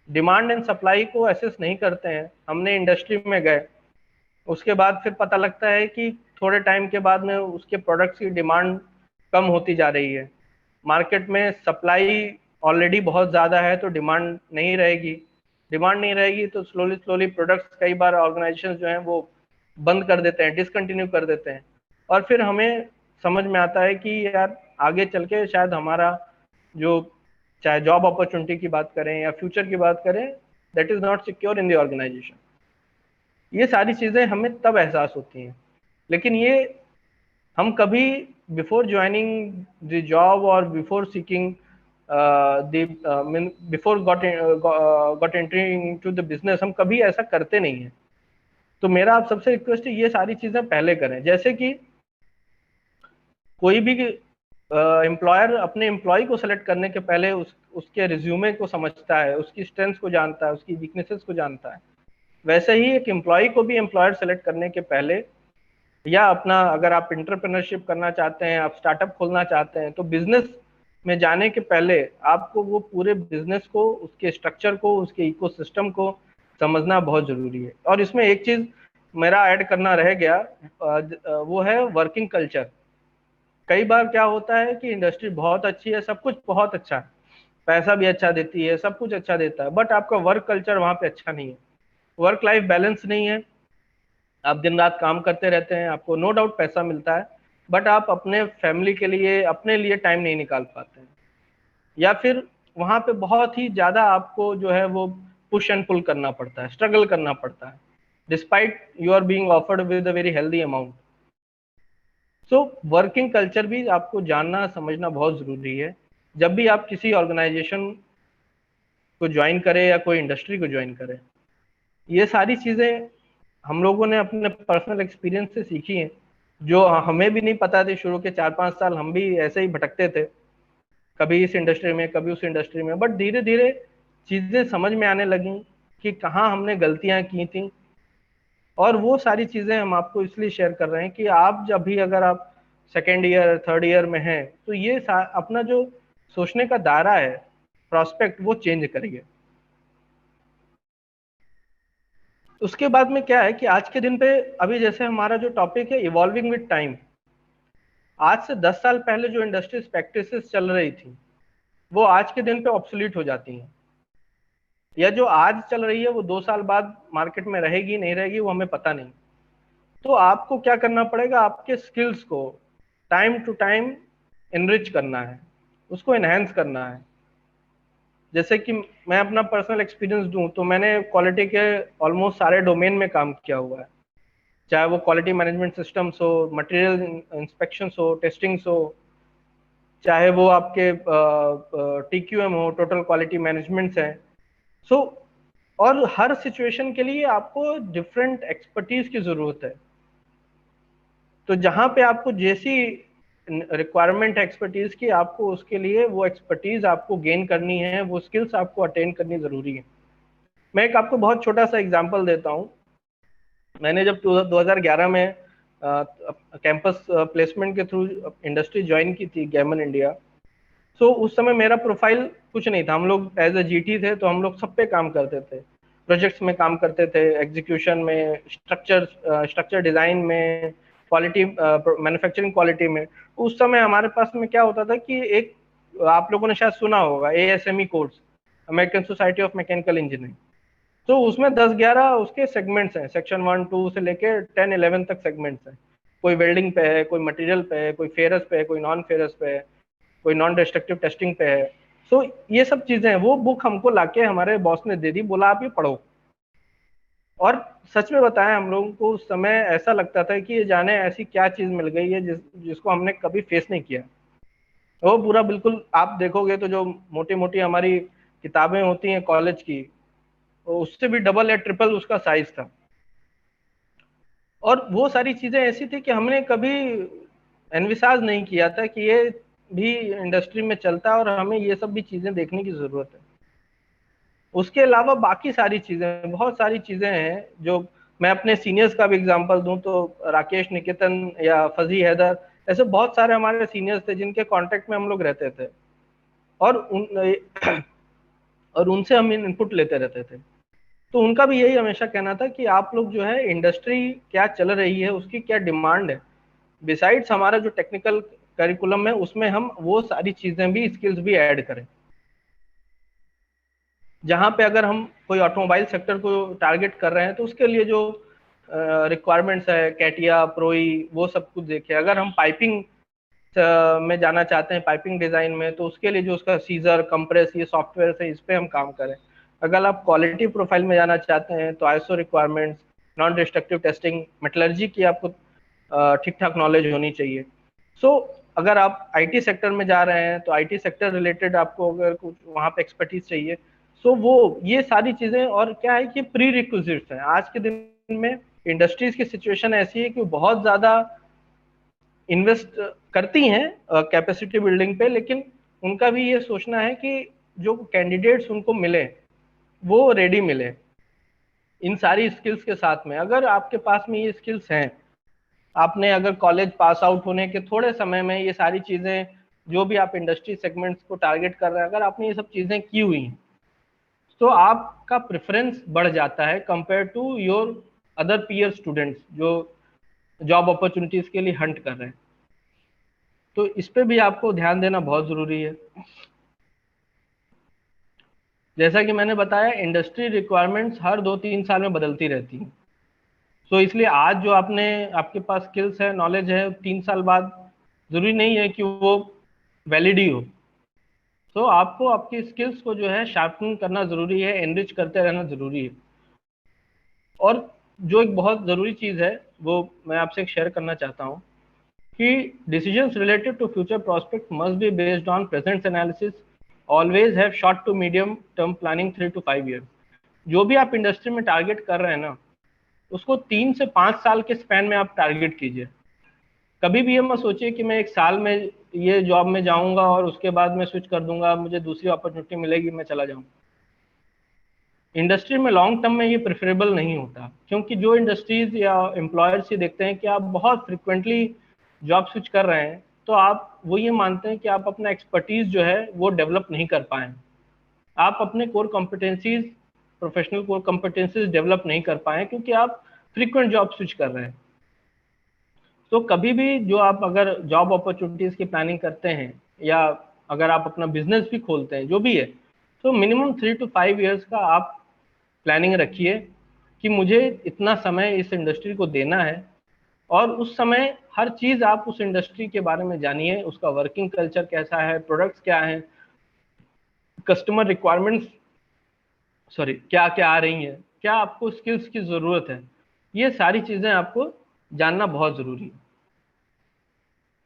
डिमांड एंड सप्लाई को एसेस नहीं करते हैं। हमने इंडस्ट्री में गए, उसके बाद फिर पता लगता है कि थोड़े टाइम के बाद में उसके प्रोडक्ट्स की डिमांड कम होती जा रही है, मार्केट में सप्लाई ऑलरेडी बहुत ज़्यादा है, तो डिमांड नहीं रहेगी। डिमांड नहीं रहेगी तो स्लोली स्लोली प्रोडक्ट्स, कई बार ऑर्गेनाइजेशन जो हैं वो बंद कर देते हैं, डिसकंटिन्यू कर देते हैं, और फिर हमें समझ में आता है कि यार आगे चल के शायद हमारा जो, चाहे जॉब अपॉर्चुनिटी की बात करें या फ्यूचर की बात करें, that is not secure in the organisation. ये सारी चीजें हमें तब एहसास होती हैं, लेकिन ये हम कभी बिफोर ज्वाइनिंग द जॉब और before seeking before got entry into the business, हम कभी ऐसा करते नहीं है। तो मेरा आप सबसे रिक्वेस्ट है, ये सारी चीजें पहले करें। जैसे कि कोई भी एम्प्लॉयर अपने एम्प्लॉय को सेलेक्ट करने के पहले उसके रिज्यूमे को समझता है, उसकी स्ट्रेंथ को जानता है, उसकी वीकनेसेस को जानता है, वैसे ही एक एम्प्लॉय को भी एम्प्लॉयर सेलेक्ट करने के पहले, या अपना अगर आप इंटरप्रेन्योरशिप करना चाहते हैं, आप स्टार्टअप खोलना चाहते हैं, तो बिजनेस में जाने के पहले आपको वो पूरे बिजनेस को, उसके स्ट्रक्चर को, उसके इकोसिस्टम को समझना बहुत जरूरी है। और इसमें एक चीज मेरा ऐड करना रह गया, वो है वर्किंग कल्चर। कई बार क्या होता है कि इंडस्ट्री बहुत अच्छी है, सब कुछ बहुत अच्छा है, पैसा भी अच्छा देती है, सब कुछ अच्छा देता है, बट आपका वर्क कल्चर वहां पे अच्छा नहीं है, वर्क लाइफ बैलेंस नहीं है, आप दिन रात काम करते रहते हैं, आपको नो डाउट पैसा मिलता है, बट आप अपने फैमिली के लिए, अपने लिए टाइम नहीं निकाल पाते हैं, या फिर वहां पे बहुत ही ज्यादा आपको जो है वो पुश एंड पुल करना पड़ता है, स्ट्रगल करना पड़ता है, despite you are being offered with a very healthy amount. So working culture भी आपको जानना समझना बहुत जरूरी है जब भी आप किसी ऑर्गेनाइजेशन को ज्वाइन करें या कोई इंडस्ट्री को ज्वाइन करें। ये सारी चीजें हम लोगों ने अपने पर्सनल एक्सपीरियंस से सीखी हैं, जो हमें भी नहीं पता थी। शुरू के 4-5 साल हम भी ऐसे ही भटकते थे, कभी इस इंडस्ट्री में कभी उस इंडस्ट्री में, बट धीरे धीरे चीजें समझ में आने लगी कि कहाँ हमने गलतियां की थी। और वो सारी चीजें हम आपको इसलिए शेयर कर रहे हैं कि आप जब भी, अगर आप सेकेंड ईयर थर्ड ईयर में हैं, तो ये अपना जो सोचने का दायरा है, प्रोस्पेक्ट, वो चेंज करिए। उसके बाद में क्या है कि आज के दिन पे, अभी जैसे हमारा जो टॉपिक है इवॉल्विंग विद टाइम, आज से 10 साल पहले जो इंडस्ट्रीज प्रैक्टिसेस चल रही थी वो आज के दिन पे ऑब्सोलीट हो जाती हैं, या जो आज चल रही है वो 2 साल बाद मार्केट में रहेगी नहीं रहेगी वो हमें पता नहीं। तो आपको क्या करना पड़ेगा, आपके स्किल्स को टाइम टू टाइम इनरिच करना है, उसको एनहेंस करना है। जैसे कि मैं अपना पर्सनल एक्सपीरियंस दूं तो मैंने क्वालिटी के ऑलमोस्ट सारे डोमेन में काम किया हुआ है, चाहे वो क्वालिटी मैनेजमेंट सिस्टम्स हो, मटेरियल इंस्पेक्शंस हो, टेस्टिंग्स हो, चाहे वो आपके TQM हो, टोटल क्वालिटी मैनेजमेंट्स है। सो और हर सिचुएशन के लिए आपको डिफरेंट एक्सपर्टीज की जरूरत है। तो जहां पे आपको जैसी रिक्वायरमेंट है एक्सपर्टीज की, आपको उसके लिए वो एक्सपर्टीज आपको गेन करनी है, वो स्किल्स आपको अटेन करनी जरूरी है। मैं एक आपको बहुत छोटा सा एग्जांपल देता हूँ। मैंने जब 2011 में कैंपस प्लेसमेंट के थ्रू इंडस्ट्री ज्वाइन की थी, गैमन इंडिया। सो उस समय मेरा प्रोफाइल कुछ नहीं था, हम लोग एज ए GT थे, तो हम लोग सब पे काम करते थे, प्रोजेक्ट्स में काम करते थे, एग्जीक्यूशन में, स्ट्रक्चर डिजाइन में, क्वालिटी मैन्युफैक्चरिंग क्वालिटी में। उस समय हमारे पास में क्या होता था कि एक, आप लोगों ने शायद सुना होगा, ASME course, American society of mechanical engineering. तो उसमें 10-11 उसके सेगमेंट्स हैं, सेक्शन 1-2 से लेके 10-11 तक सेगमेंट्स हैं। कोई वेल्डिंग पे है, कोई मटेरियल पे है, कोई फेरस पे है, कोई नॉन फेरस पे है, कोई नॉन डिस्ट्रक्टिव टेस्टिंग पे है। सो ये सब चीजें हैं। वो बुक हमको लाके हमारे बॉस ने दे दी, बोला आप ये पढ़ो। और सच में बताएं, हम लोगों को उस समय ऐसा लगता था कि ये जाने ऐसी क्या चीज मिल गई है जिसको हमने कभी फेस नहीं किया। वो पूरा बिल्कुल आप देखोगे तो जो मोटी मोटी हमारी किताबें होती हैं कॉलेज की, उससे भी डबल या ट्रिपल उसका साइज था। और वो सारी चीजें ऐसी थी कि हमने कभी एनविसाज नहीं किया था कि ये भी इंडस्ट्री में चलता है और हमें ये सब भी चीजें देखने की जरूरत है। उसके अलावा बाकी सारी चीजें, बहुत सारी चीजें हैं जो, मैं अपने सीनियर्स का भी एग्जांपल दूं तो राकेश निकेतन या फजी हैदर, ऐसे बहुत सारे हमारे सीनियर्स थे जिनके कांटेक्ट में हम लोग रहते थे, और और उनसे हम इनपुट लेते रहते थे। तो उनका भी यही हमेशा कहना था कि आप लोग जो है, इंडस्ट्री क्या चल रही है, उसकी क्या डिमांड है, बिसाइड्स हमारा जो टेक्निकल करिकुलम है उसमें हम वो सारी चीजें भी, स्किल्स भी ऐड करें। जहां पे अगर हम कोई ऑटोमोबाइल सेक्टर को टारगेट कर रहे हैं तो उसके लिए जो रिक्वायरमेंट्स है, कैटिया, प्रोई, वो सब कुछ देखें। अगर हम पाइपिंग में जाना चाहते हैं, पाइपिंग डिजाइन में, तो उसके लिए जो उसका सीजर, कंप्रेस, ये सॉफ्टवेयर है, इस पे हम काम करें। अगर आप क्वालिटी प्रोफाइल में जाना चाहते हैं तो ISO requirements, non destructive testing, metallurgy की आपको ठीक ठाक नॉलेज होनी चाहिए। सो अगर आप IT सेक्टर में जा रहे हैं तो IT सेक्टर रिलेटेड आपको अगर कुछ वहाँ पे एक्सपर्टीज चाहिए, सो वो ये सारी चीजें। और क्या है कि प्री रिक्विजिट्स हैं आज के दिन में। इंडस्ट्रीज की सिचुएशन ऐसी है कि बहुत ज्यादा इन्वेस्ट करती हैं कैपेसिटी बिल्डिंग पे, लेकिन उनका भी ये सोचना है कि जो कैंडिडेट्स उनको मिले वो रेडी मिले इन सारी स्किल्स के साथ में। अगर आपके पास में ये स्किल्स हैं, आपने अगर कॉलेज पास आउट होने के थोड़े समय में ये सारी चीजें, जो भी आप इंडस्ट्री सेगमेंट्स को टारगेट कर रहे हैं, अगर आपने ये सब चीजें की हुई हैं, तो आपका प्रेफरेंस बढ़ जाता है compare to your other peer students जो जॉब अपॉर्चुनिटीज के लिए हंट कर रहे हैं। तो इस पे भी आपको ध्यान देना बहुत जरूरी है। जैसा कि मैंने बताया, इंडस्ट्री रिक्वायरमेंट्स हर 2-3 साल में बदलती रहती हैं। तो इसलिए आज जो आपके पास स्किल्स है, नॉलेज है, 3 साल बाद जरूरी नहीं है कि वो वैलिड ही हो। तो आपको आपकी स्किल्स को जो है शार्पन करना जरूरी है, एनरिच करते रहना जरूरी है। और जो एक बहुत जरूरी चीज है वो मैं आपसे शेयर करना चाहता हूँ कि decisions related to future prospect must be based on present analysis, always have short to medium term planning 3 to 5 year. जो भी आप इंडस्ट्री में टारगेट कर रहे हैं ना, उसको 3 से 5 साल के स्पैन में आप टारगेट कीजिए। कभी भी ये मत सोचिए कि मैं 1 साल में ये जॉब में जाऊंगा और उसके बाद मैं स्विच कर दूंगा, मुझे दूसरी अपॉर्चुनिटी मिलेगी, मैं चला जाऊंगा। इंडस्ट्री में लॉन्ग टर्म में ये प्रेफरेबल नहीं होता, क्योंकि जो इंडस्ट्रीज या एम्प्लॉयर्स ये देखते हैं कि आप बहुत फ्रिक्वेंटली जॉब स्विच कर रहे हैं, तो आप वो ये मानते हैं कि आप अपना एक्सपर्टीज जो है वो डेवलप नहीं कर पाए, आप अपने core competencies, professional core competencies develop नहीं कर पाए, क्योंकि आप फ्रीक्वेंट जॉब स्विच कर रहे हैं। तो कभी भी जो आप अगर जॉब अपॉर्चुनिटीज की प्लानिंग करते हैं या अगर आप अपना बिजनेस भी खोलते हैं, जो भी है, तो मिनिमम 3 to 5 ईयर्स का आप प्लानिंग रखिए कि मुझे इतना समय इस इंडस्ट्री को देना है, और उस समय हर चीज आप उस इंडस्ट्री के बारे में जानिए, उसका वर्किंग कल्चर कैसा है, प्रोडक्ट्स क्या हैं, कस्टमर रिक्वायरमेंट्स क्या क्या आ रही हैं, क्या आपको स्किल्स की जरूरत है, ये सारी चीजें आपको जानना बहुत जरूरी है।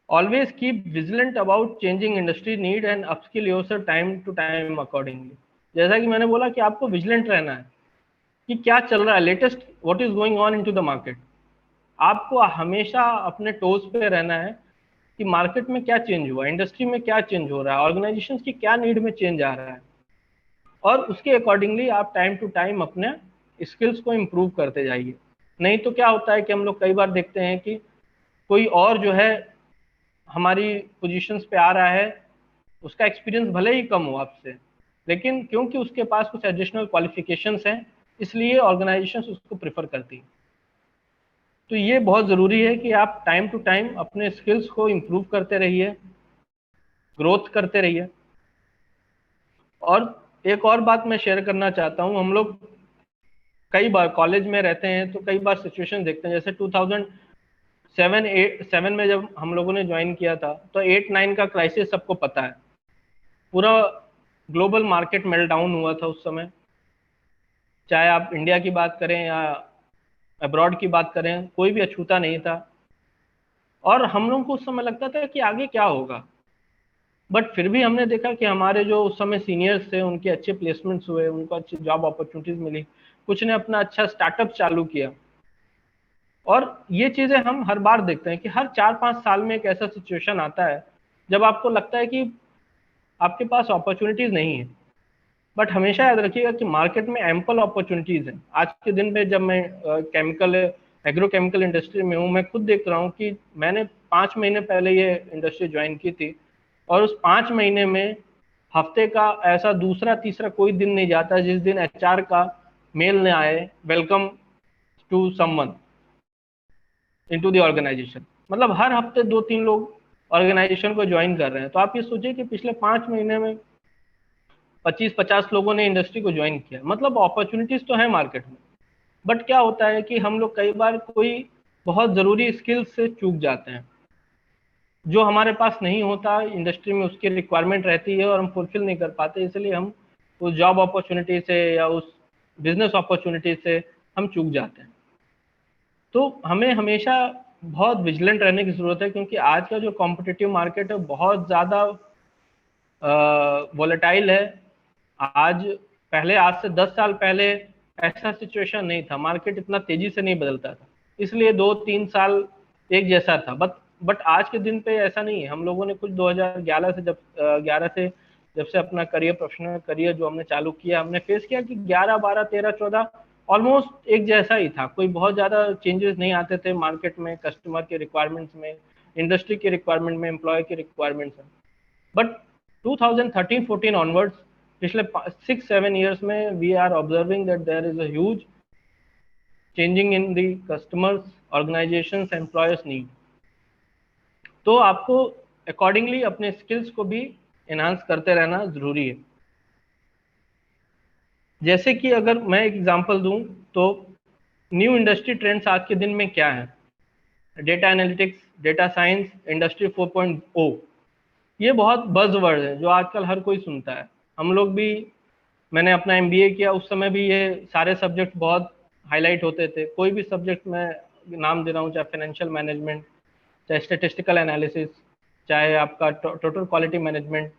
Always keep vigilant about changing industry need and upskill yourself time to time accordingly. जैसा कि मैंने बोला कि आपको विजिलेंट रहना है कि क्या चल रहा है, latest what is going on into the market. आपको हमेशा अपने टोज पे रहना है कि मार्केट में क्या चेंज हुआ, इंडस्ट्री में क्या चेंज हो रहा है, ऑर्गेनाइजेशन की क्या नीड में चेंज आ रहा है, और उसके अकॉर्डिंगली आप टाइम टू टाइम अपने स्किल्स को इम्प्रूव करते जाइए। नहीं तो क्या होता है कि हम लोग कई बार देखते हैं कि कोई और जो है हमारी पोजीशंस पे आ रहा है, उसका एक्सपीरियंस भले ही कम हो आपसे, लेकिन क्योंकि उसके पास कुछ एडिशनल क्वालिफिकेशंस हैं, इसलिए ऑर्गेनाइजेशंस उसको प्रेफर करती हैं। तो ये बहुत ज़रूरी है कि आप टाइम टू टाइम अपने स्किल्स को इम्प्रूव करते रहिए, ग्रोथ करते रहिए। और एक और बात मैं शेयर करना चाहता हूँ, हम लोग कई बार कॉलेज में रहते हैं तो कई बार सिचुएशन देखते हैं, जैसे 2007 में जब हम लोगों ने ज्वाइन किया था, तो 8-9 का क्राइसिस सबको पता है, पूरा ग्लोबल मार्केट मेल्ट डाउन हुआ था उस समय, चाहे आप इंडिया की बात करें या अब्रॉड की बात करें, कोई भी अछूता नहीं था, और हम लोगों को उस समय लगता था कि आगे क्या होगा। बट फिर भी हमने देखा कि हमारे जो उस समय सीनियर्स थे, उनके अच्छे प्लेसमेंट्स हुए, उनको अच्छी जॉब अपॉर्चुनिटीज मिली, कुछ ने अपना अच्छा स्टार्टअप चालू किया। और ये चीजें हम हर बार देखते हैं कि हर 4-5 साल में एक ऐसा सिचुएशन आता है जब आपको लगता है कि आपके पास अपॉर्चुनिटीज नहीं है। बट हमेशा याद रखिएगा कि मार्केट में एम्पल अपॉर्चुनिटीज हैं। आज के दिन में जब मैं एग्रोकेमिकल इंडस्ट्री में हूँ, मैं खुद देख रहा हूँ कि मैंने 5 महीने पहले ये इंडस्ट्री ज्वाइन की थी, और उस 5 महीने में हफ्ते का ऐसा दूसरा तीसरा कोई दिन नहीं जाता जिस दिन HR का मेल न आए, welcome to someone into the organisation. मतलब हर हफ्ते 2-3 लोग ऑर्गेनाइजेशन को ज्वाइन कर रहे हैं। तो आप ये सोचिए कि पिछले 5 महीने में 25-50 लोगों ने इंडस्ट्री को ज्वाइन किया। मतलब अपॉर्चुनिटीज तो है मार्केट में, बट क्या होता है कि हम लोग कई बार कोई बहुत जरूरी स्किल्स से चूक जाते हैं, जो हमारे पास नहीं होता, इंडस्ट्री में उसकी रिक्वायरमेंट रहती है और हम फुलफिल नहीं कर पाते, इसलिए हम उस जॉब अपॉर्चुनिटी से या उस बिजनेस अपॉर्चुनिटी से हम चूक जाते हैं। तो हमें हमेशा बहुत विजिलेंट रहने की जरूरत है, क्योंकि आज का जो कॉम्पिटिटिव मार्केट है बहुत ज़्यादा वॉलेटाइल है। आज से 10 साल पहले ऐसा सिचुएशन नहीं था, मार्केट इतना तेजी से नहीं बदलता था, इसलिए 2-3 साल एक जैसा था। बट आज के दिन पे ऐसा नहीं है। हम लोगों ने कुछ 2011 से जब से अपना प्रोफेशनल करियर जो हमने चालू किया, हमने फेस किया कि 11, 12, 13, 14 ऑलमोस्ट एक जैसा ही था, कोई बहुत ज़्यादा चेंजेस नहीं आते थे मार्केट में, कस्टमर के रिक्वायरमेंट्स में, इंडस्ट्री के रिक्वायरमेंट में, एम्प्लॉय के रिक्वायरमेंट्स में। बट 2013-14 ऑनवर्ड्स, पिछले 6-7 years में we are observing that there is a huge changing in the customers, organisations, employers need. तो आपको अकॉर्डिंगली अपने स्किल्स को भी एनहांस करते रहना जरूरी है। जैसे कि अगर मैं एग्जांपल दूं तो न्यू इंडस्ट्री ट्रेंड्स आज के दिन में क्या है, data analytics, data science, industry 4.0, ये बहुत बज़वर्ड है जो आजकल हर कोई सुनता है। हम लोग भी, मैंने अपना MBA किया उस समय भी ये सारे सब्जेक्ट बहुत हाईलाइट होते थे। कोई भी सब्जेक्ट मैं नाम दे रहा हूँ, चाहे फाइनेंशियल मैनेजमेंट, चाहे स्टेटिस्टिकल एनालिसिस, चाहे आपका टोटल क्वालिटी मैनेजमेंट,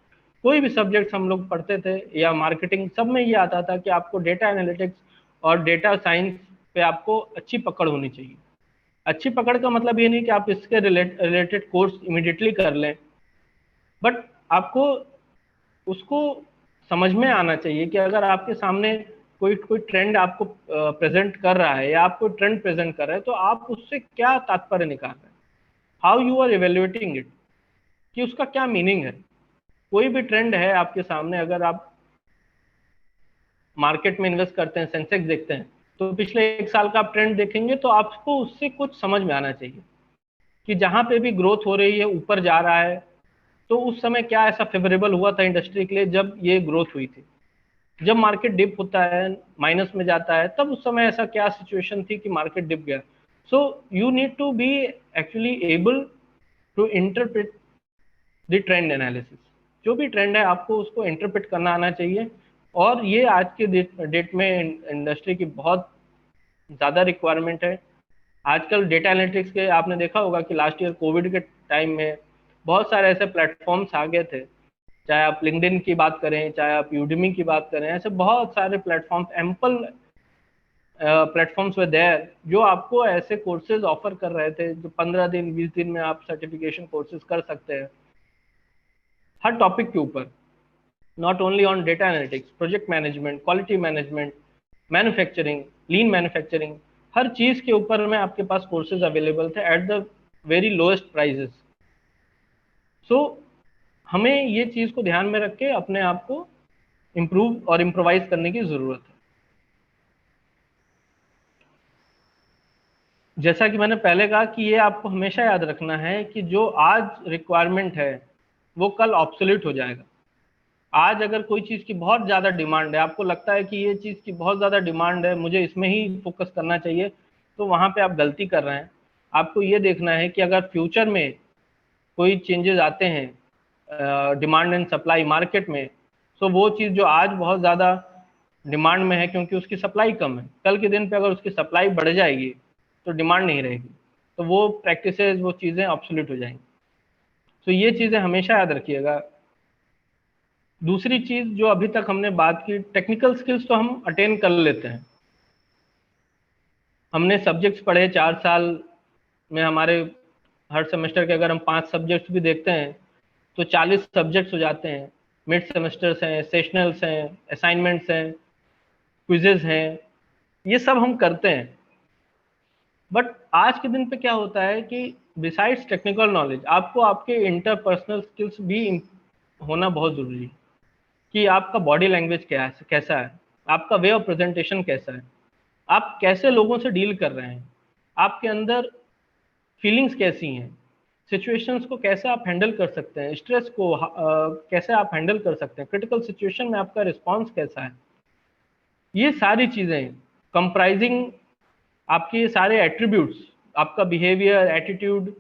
कोई भी सब्जेक्ट हम लोग पढ़ते थे, या मार्केटिंग, सब में ये आता था कि आपको डेटा एनालिटिक्स और डेटा साइंस पे आपको अच्छी पकड़ होनी चाहिए। अच्छी पकड़ का मतलब ये नहीं कि आप इसके रिलेटेड कोर्स इमीडिएटली कर लें, बट आपको उसको समझ में आना चाहिए कि अगर आपके सामने कोई कोई ट्रेंड आपको प्रेजेंट कर रहा है या आपको ट्रेंड प्रेजेंट कर रहा है, तो आप उससे क्या तात्पर्य निकाल रहे हैं, how you are evaluating it, कि उसका क्या मीनिंग है। कोई भी ट्रेंड है आपके सामने, अगर आप मार्केट में इन्वेस्ट करते हैं, सेंसेक्स देखते हैं, तो पिछले 1 साल का आप ट्रेंड देखेंगे तो आपको उससे कुछ समझ में आना चाहिए कि जहां पे भी ग्रोथ हो रही है, ऊपर जा रहा है, तो उस समय क्या ऐसा फेवरेबल हुआ था इंडस्ट्री के लिए जब ये ग्रोथ हुई थी। जब मार्केट डिप होता है, माइनस में जाता है, तब उस समय ऐसा क्या सिचुएशन थी कि मार्केट डिप गया। So you need to be actually able to interpret the trend analysis. जो भी ट्रेंड है आपको उसको इंटरप्रेट करना आना चाहिए, और ये आज के डेट में इंडस्ट्री की बहुत ज़्यादा रिक्वायरमेंट है। आजकल डेटा एनालिटिक्स के आपने देखा होगा कि लास्ट ईयर कोविड के टाइम में बहुत सारे ऐसे प्लेटफॉर्म्स आ गए थे, चाहे आप लिंक्डइन की बात करें, चाहे आप यूडेमी की बात करें, ऐसे बहुत सारे प्लेटफॉर्म्स, एम्पल प्लेटफॉर्म्स वे देयर, जो आपको ऐसे कोर्सेज ऑफर कर रहे थे जो 15 दिन 20 दिन में आप सर्टिफिकेशन कोर्सेज कर सकते हैं हर टॉपिक के ऊपर, not only on data analytics, project management, quality management, manufacturing, lean manufacturing, हर चीज के ऊपर में आपके पास कोर्सेज अवेलेबल थे at the very lowest prices. So हमें ये चीज को ध्यान में रख के अपने आप को इम्प्रूव और इम्प्रोवाइज करने की जरूरत है। जैसा कि मैंने पहले कहा कि ये आपको हमेशा याद रखना है कि जो आज रिक्वायरमेंट है वो कल ऑब्सोल्यूट हो जाएगा। आज अगर कोई चीज़ की बहुत ज़्यादा डिमांड है, आपको लगता है कि ये चीज़ की बहुत ज़्यादा डिमांड है, मुझे इसमें ही फोकस करना चाहिए, तो वहाँ पे आप गलती कर रहे हैं। आपको ये देखना है कि अगर फ्यूचर में कोई चेंजेस आते हैं डिमांड एंड सप्लाई मार्केट में, तो वो चीज़ जो आज बहुत ज़्यादा डिमांड में है क्योंकि उसकी सप्लाई कम है, कल के दिन पे अगर उसकी सप्लाई बढ़ जाएगी तो डिमांड नहीं रहेगी, तो वो प्रैक्टिसेस, वो चीज़ें ऑब्सोल्यूट हो जाएंगी। तो ये चीज़ें हमेशा याद रखिएगा। दूसरी चीज जो अभी तक हमने बात की, टेक्निकल स्किल्स तो हम अटेन कर लेते हैं। हमने सब्जेक्ट्स पढ़े 4 साल में, हमारे हर सेमेस्टर के अगर हम 5 सब्जेक्ट्स भी देखते हैं तो 40 सब्जेक्ट्स हो जाते हैं। मिड सेमेस्टर्स हैं, सेशनल्स हैं, असाइनमेंट्स हैं, क्विजेज हैं, ये सब हम करते हैं। बट आज के दिन पे क्या होता है कि बिसाइड्स टेक्निकल नॉलेज, आपको आपके इंटरपर्सनल स्किल्स भी होना बहुत जरूरी है कि आपका बॉडी लैंग्वेज कैसा है, आपका वे ऑफ प्रेजेंटेशन कैसा है, आप कैसे लोगों से डील कर रहे हैं, आपके अंदर फीलिंग्स कैसी हैं, सिचुएशंस को कैसे आप हैंडल कर सकते हैं, स्ट्रेस को कैसे आप हैंडल कर सकते हैं, क्रिटिकल सिचुएशन में आपका रिस्पॉन्स कैसा है। ये सारी चीज़ें कंप्राइजिंग आपके ये सारे एट्रीब्यूट्स, आपका बिहेवियर, एटीट्यूड,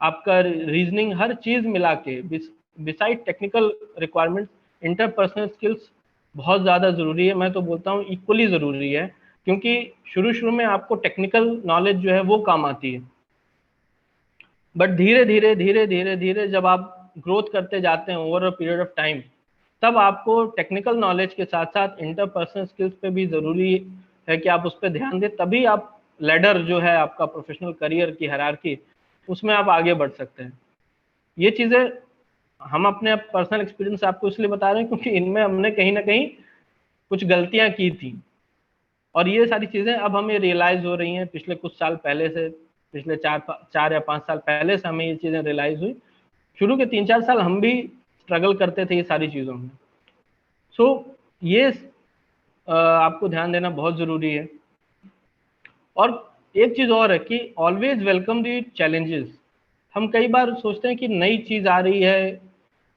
आपका रीजनिंग, हर चीज़ मिला के beside technical requirements, interpersonal skills बहुत ज़्यादा ज़रूरी है। मैं तो बोलता हूँ इक्वली ज़रूरी है, क्योंकि शुरू में आपको टेक्निकल नॉलेज जो है वो काम आती है, बट धीरे धीरे जब आप ग्रोथ करते जाते हैं over a period of time, तब आपको टेक्निकल नॉलेज के साथ साथ इंटरपर्सनल स्किल्स पे भी ज़रूरी है कि आप उस पर ध्यान दें, तभी आप लैडर जो है आपका प्रोफेशनल करियर की हायरार्की, उसमें आप आगे बढ़ सकते हैं। ये चीज़ें हम अपने पर्सनल एक्सपीरियंस आपको इसलिए बता रहे हैं क्योंकि इनमें हमने कहीं ना कहीं कुछ गलतियां की थी, और ये सारी चीज़ें अब हमें रियलाइज हो रही हैं पिछले कुछ साल पहले से, पिछले 4 या 5 साल पहले से हमें ये चीज़ें रियलाइज हुई। शुरू के 3-4 साल हम भी स्ट्रगल करते थे ये सारी चीज़ों में। सो ये आपको ध्यान देना बहुत ज़रूरी है। और एक चीज़ और है कि ऑलवेज वेलकम दी चैलेंजेस। हम कई बार सोचते हैं कि नई चीज़ आ रही है,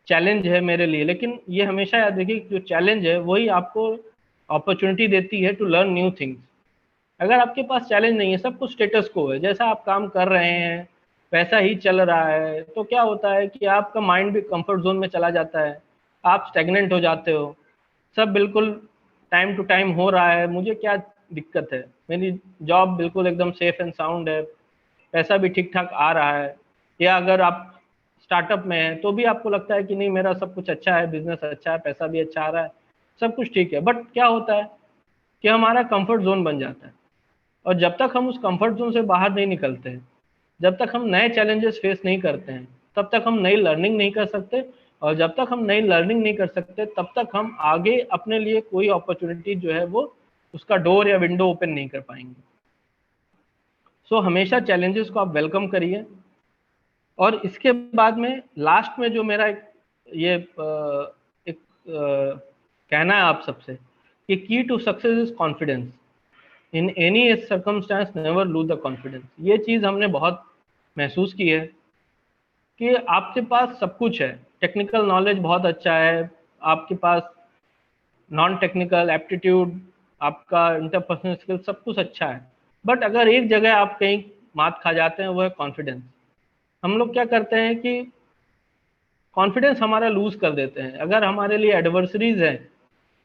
चैलेंज है मेरे लिए, लेकिन ये हमेशा याद रखिए जो चैलेंज है वही आपको अपॉर्चुनिटी देती है टू लर्न न्यू थिंग्स। अगर आपके पास चैलेंज नहीं है, सब कुछ स्टेटस को है, जैसा आप काम कर रहे हैं वैसा ही चल रहा है, तो क्या होता है कि आपका माइंड भी कंफर्ट जोन में चला जाता है, आप स्टेगनेंट हो जाते हो, सब बिल्कुल टाइम टू टाइम हो रहा है, मुझे क्या दिक्कत है, मेरी जॉब बिल्कुल एकदम सेफ एंड साउंड है, पैसा भी ठीक ठाक आ रहा है। या अगर आप स्टार्टअप में हैं तो भी आपको लगता है कि नहीं मेरा सब कुछ अच्छा है, बिजनेस अच्छा है, पैसा भी अच्छा आ रहा है, सब कुछ ठीक है, बट क्या होता है कि हमारा कंफर्ट जोन बन जाता है। और जब तक हम उस कंफर्ट जोन से बाहर नहीं निकलते हैं, जब तक हम नए चैलेंजेस फेस नहीं करते हैं, तब तक हम नई लर्निंग नहीं कर सकते, और जब तक हम नई लर्निंग नहीं कर सकते तब तक हम आगे अपने लिए कोई अपॉर्चुनिटी जो है वो उसका डोर या विंडो ओपन नहीं कर पाएंगे। सो हमेशा चैलेंजेस को आप वेलकम करिए। और इसके बाद में लास्ट में जो मेरा एक कहना है आप सबसे कि key to success is confidence. In any circumstance never lose the confidence. ये चीज़ हमने बहुत महसूस की है कि आपके पास सब कुछ है, टेक्निकल नॉलेज बहुत अच्छा है, आपके पास नॉन टेक्निकल एप्टीट्यूड, आपका इंटरपर्सनल स्किल सब कुछ अच्छा है, बट अगर एक जगह आप कहीं मात खा जाते हैं वो है कॉन्फिडेंस। हम लोग क्या करते हैं कि कॉन्फिडेंस हमारा लूज कर देते हैं। अगर हमारे लिए एडवर्सरीज हैं,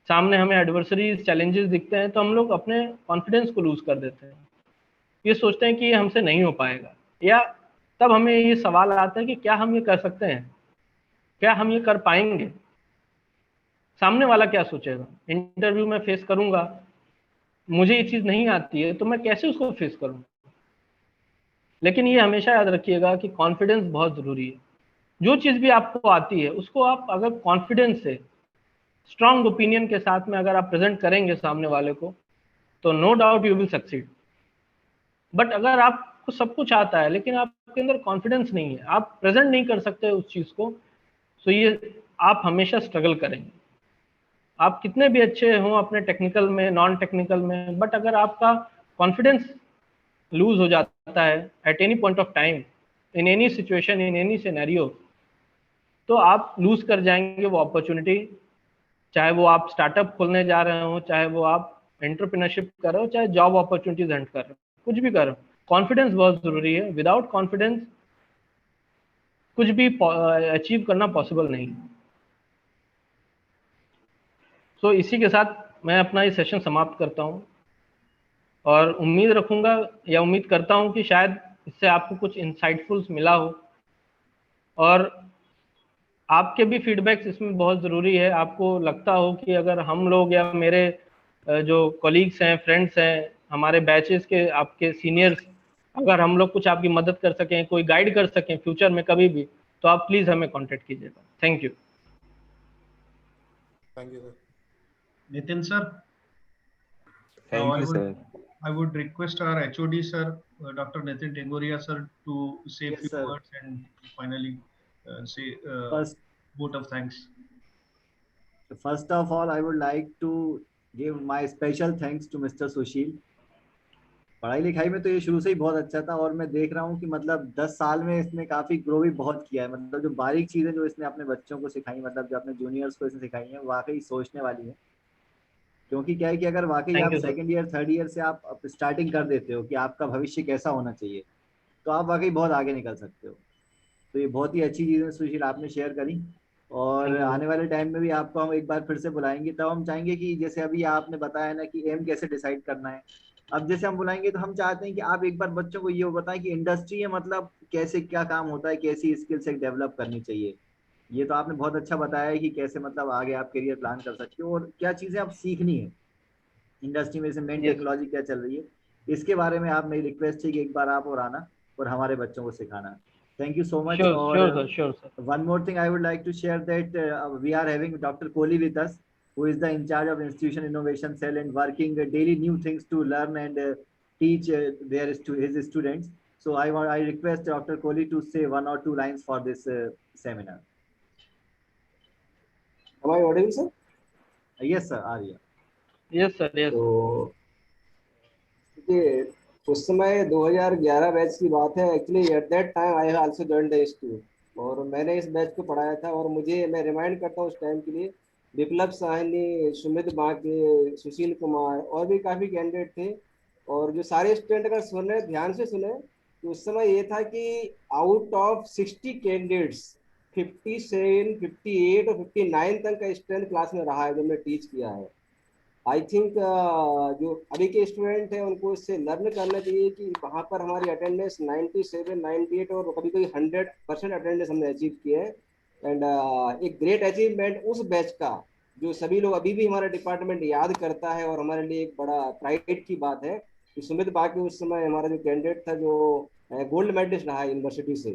सामने हमें एडवर्सरीज चैलेंजेस दिखते हैं, तो हम लोग अपने कॉन्फिडेंस को लूज कर देते हैं। ये सोचते हैं कि ये हमसे नहीं हो पाएगा, या तब हमें ये सवाल आता है कि क्या हम ये कर सकते हैं, क्या हम ये कर पाएंगे, सामने वाला क्या सोचेगा, इंटरव्यू में फेस करूंगा, मुझे ये चीज़ नहीं आती है तो मैं कैसे उसको फेस करूँ। लेकिन ये हमेशा याद रखिएगा कि कॉन्फिडेंस बहुत ज़रूरी है। जो चीज़ भी आपको आती है उसको आप अगर कॉन्फिडेंस से, स्ट्रांग ओपिनियन के साथ में अगर आप प्रेजेंट करेंगे सामने वाले को, तो no doubt you will succeed. But अगर आपको सब कुछ आता है लेकिन आपके अंदर कॉन्फिडेंस नहीं है, आप प्रेजेंट नहीं कर सकते उस चीज़ को, तो ये आप हमेशा स्ट्रगल करेंगे। आप कितने भी अच्छे हों अपने टेक्निकल में, नॉन टेक्निकल में, बट अगर आपका कॉन्फिडेंस लूज हो जाता है at any point of time, in any situation, in any scenario, तो आप लूज कर जाएंगे वो अपॉर्चुनिटी। चाहे वो आप स्टार्टअप खोलने जा रहे हो, चाहे वो आप एंटरप्रेन्योरशिप कर रहे हो, चाहे जॉब अपॉर्चुनिटीज हंट कर रहे हो, कुछ भी कर रहे हो, कॉन्फिडेंस बहुत जरूरी है। विदाउट कॉन्फिडेंस कुछ भी अचीव करना पॉसिबल नहीं। सो इसी के साथ मैं अपना ये सेशन समाप्त करता हूँ, और उम्मीद रखूंगा या उम्मीद करता हूँ कि शायद इससे आपको कुछ इंसाइटफुल मिला हो, और आपके भी फीडबैक्स इसमें बहुत ज़रूरी है। आपको लगता हो कि अगर हम लोग या मेरे जो कॉलीग्स हैं, फ्रेंड्स हैं, हमारे बैचेस के आपके सीनियर्स, अगर हम लोग कुछ आपकी मदद कर सकें, कोई गाइड कर सकें फ्यूचर में कभी भी, तो आप प्लीज़ हमें कॉन्टेक्ट कीजिएगा। Thank you. Thank you sir. Nitin sir, Thank I you, would sir. I would request our HOD sir, Dr. Nitin Tengoria sir, to say a Yes, few sir. words and finally say First, vote of thanks. first of all, I would like to give my special thanks to Mr. Sushil. पढ़ाई लिखाई में तो ये शुरू से ही बहुत अच्छा था, और मैं देख रहा हूँ कि मतलब 10 साल में इसने काफी ग्रो भी बहुत किया है। मतलब जो बारीक चीजें जो इसने अपने बच्चों को सिखाई, मतलब जो अपने जूनियर्स को इसने सिखाई है, वाकई सोचने वाली है। क्योंकि क्या है कि अगर वाकई थैंक आप you sir. Second year third year से आप स्टार्टिंग कर देते हो कि आपका भविष्य कैसा होना चाहिए, तो आप वाकई बहुत आगे निकल सकते हो। तो ये बहुत ही अच्छी चीज़ है सुशील आपने शेयर करी, और Thank you, आने वाले टाइम में भी आपको हम एक बार फिर से बुलाएंगे। तब हम चाहेंगे कि जैसे अभी आपने बताया ना कि एम कैसे डिसाइड करना है, अब जैसे हम बुलाएंगे तो हम चाहते हैं कि आप एक बार बच्चों को ये बताएं कि इंडस्ट्री है मतलब कैसे क्या काम होता है, कैसी स्किल्स एक डेवलप करनी चाहिए। ये तो आपने बहुत अच्छा बताया है कि कैसे मतलब आगे आप करियर प्लान कर सकते हो और क्या चीज़ें आप सीखनी है इंडस्ट्री में, से मेन यस टेक्नोलॉजी क्या चल रही है, इसके बारे में आप, मेरी रिक्वेस्ट है कि एक बार आप और आना और हमारे बच्चों को सिखाना। Thank you so much. Sure और sure sir, sure sir. one more thing I would like to share that we are having Dr. Kohli with us, who is the in charge of institution innovation cell and working daily new things to learn and teach his students. So I request Dr. Kohli to say one or two lines for this seminar. Am I audible, sir? Yes sir, Arya. Yes sir, yes. तो ये उस समय 2011 batch की बात है। Actually at that time I also joined the institute, और मैंने इस बैच को पढ़ाया था। और मैं रिमाइंड करता हूँ उस टाइम के लिए, विप्लव साहनी, सुमित बांके, सुशील कुमार और भी काफ़ी कैंडिडेट थे। और जो सारे स्टूडेंट अगर सुने, ध्यान से सुने, तो उस समय ये था कि आउट ऑफ 60 कैंडिडेट्स 57, 58 और 59 तक का स्ट्रेंथ क्लास में रहा है जो मैं टीच किया है। आई थिंक जो अभी के स्टूडेंट हैं उनको इससे लर्न करना चाहिए कि वहाँ पर हमारी अटेंडेंस 97, 98 और कभी कभी 100% अटेंडेंस हमने अचीव किए है। एंड एक ग्रेट अचीवमेंट उस बैच का जो सभी लोग अभी भी हमारा डिपार्टमेंट याद करता है और हमारे लिए एक बड़ा प्राइड की बात है कि सुमित बाकी उस समय हमारा जो कैंडिडेट था जो गोल्ड मेडलिस्ट रहा है यूनिवर्सिटी से,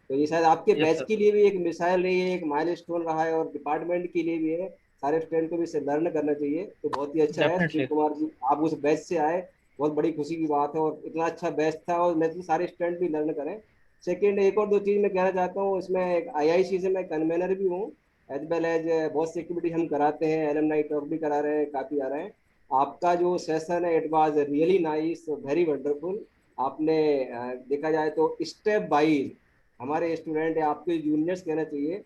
तो ये शायद आपके यस बैच सर। के लिए भी एक मिसाइल रही है, एक माइलस्टोन रहा है, और डिपार्टमेंट के लिए भी है। सारे स्टूडेंट को भी इससे लर्न करना चाहिए। तो बहुत ही अच्छा है सुशील डेफिनेटली। कुमार जी, आप उस बैच से आए, बहुत बड़ी खुशी की बात है, और इतना अच्छा बैच था, और मैं तो सारे स्टूडेंट भी लर्न करें। सेकेंड, एक और दो चीज़ मैं कहना चाहता हूँ, इसमें एक IIC से मैं कन्वेनर भी हूँ, एज वेल एज बहुत सी एक्टिविटी हम कराते हैं, एलुमनाई टॉक भी करा रहे हैं, काफ़ी आ रहे हैं। आपका जो सेशन है, it was really nice, very wonderful. आपने देखा जाए तो स्टेप वाइज हमारे स्टूडेंट या आपके जूनियर्स कहना चाहिए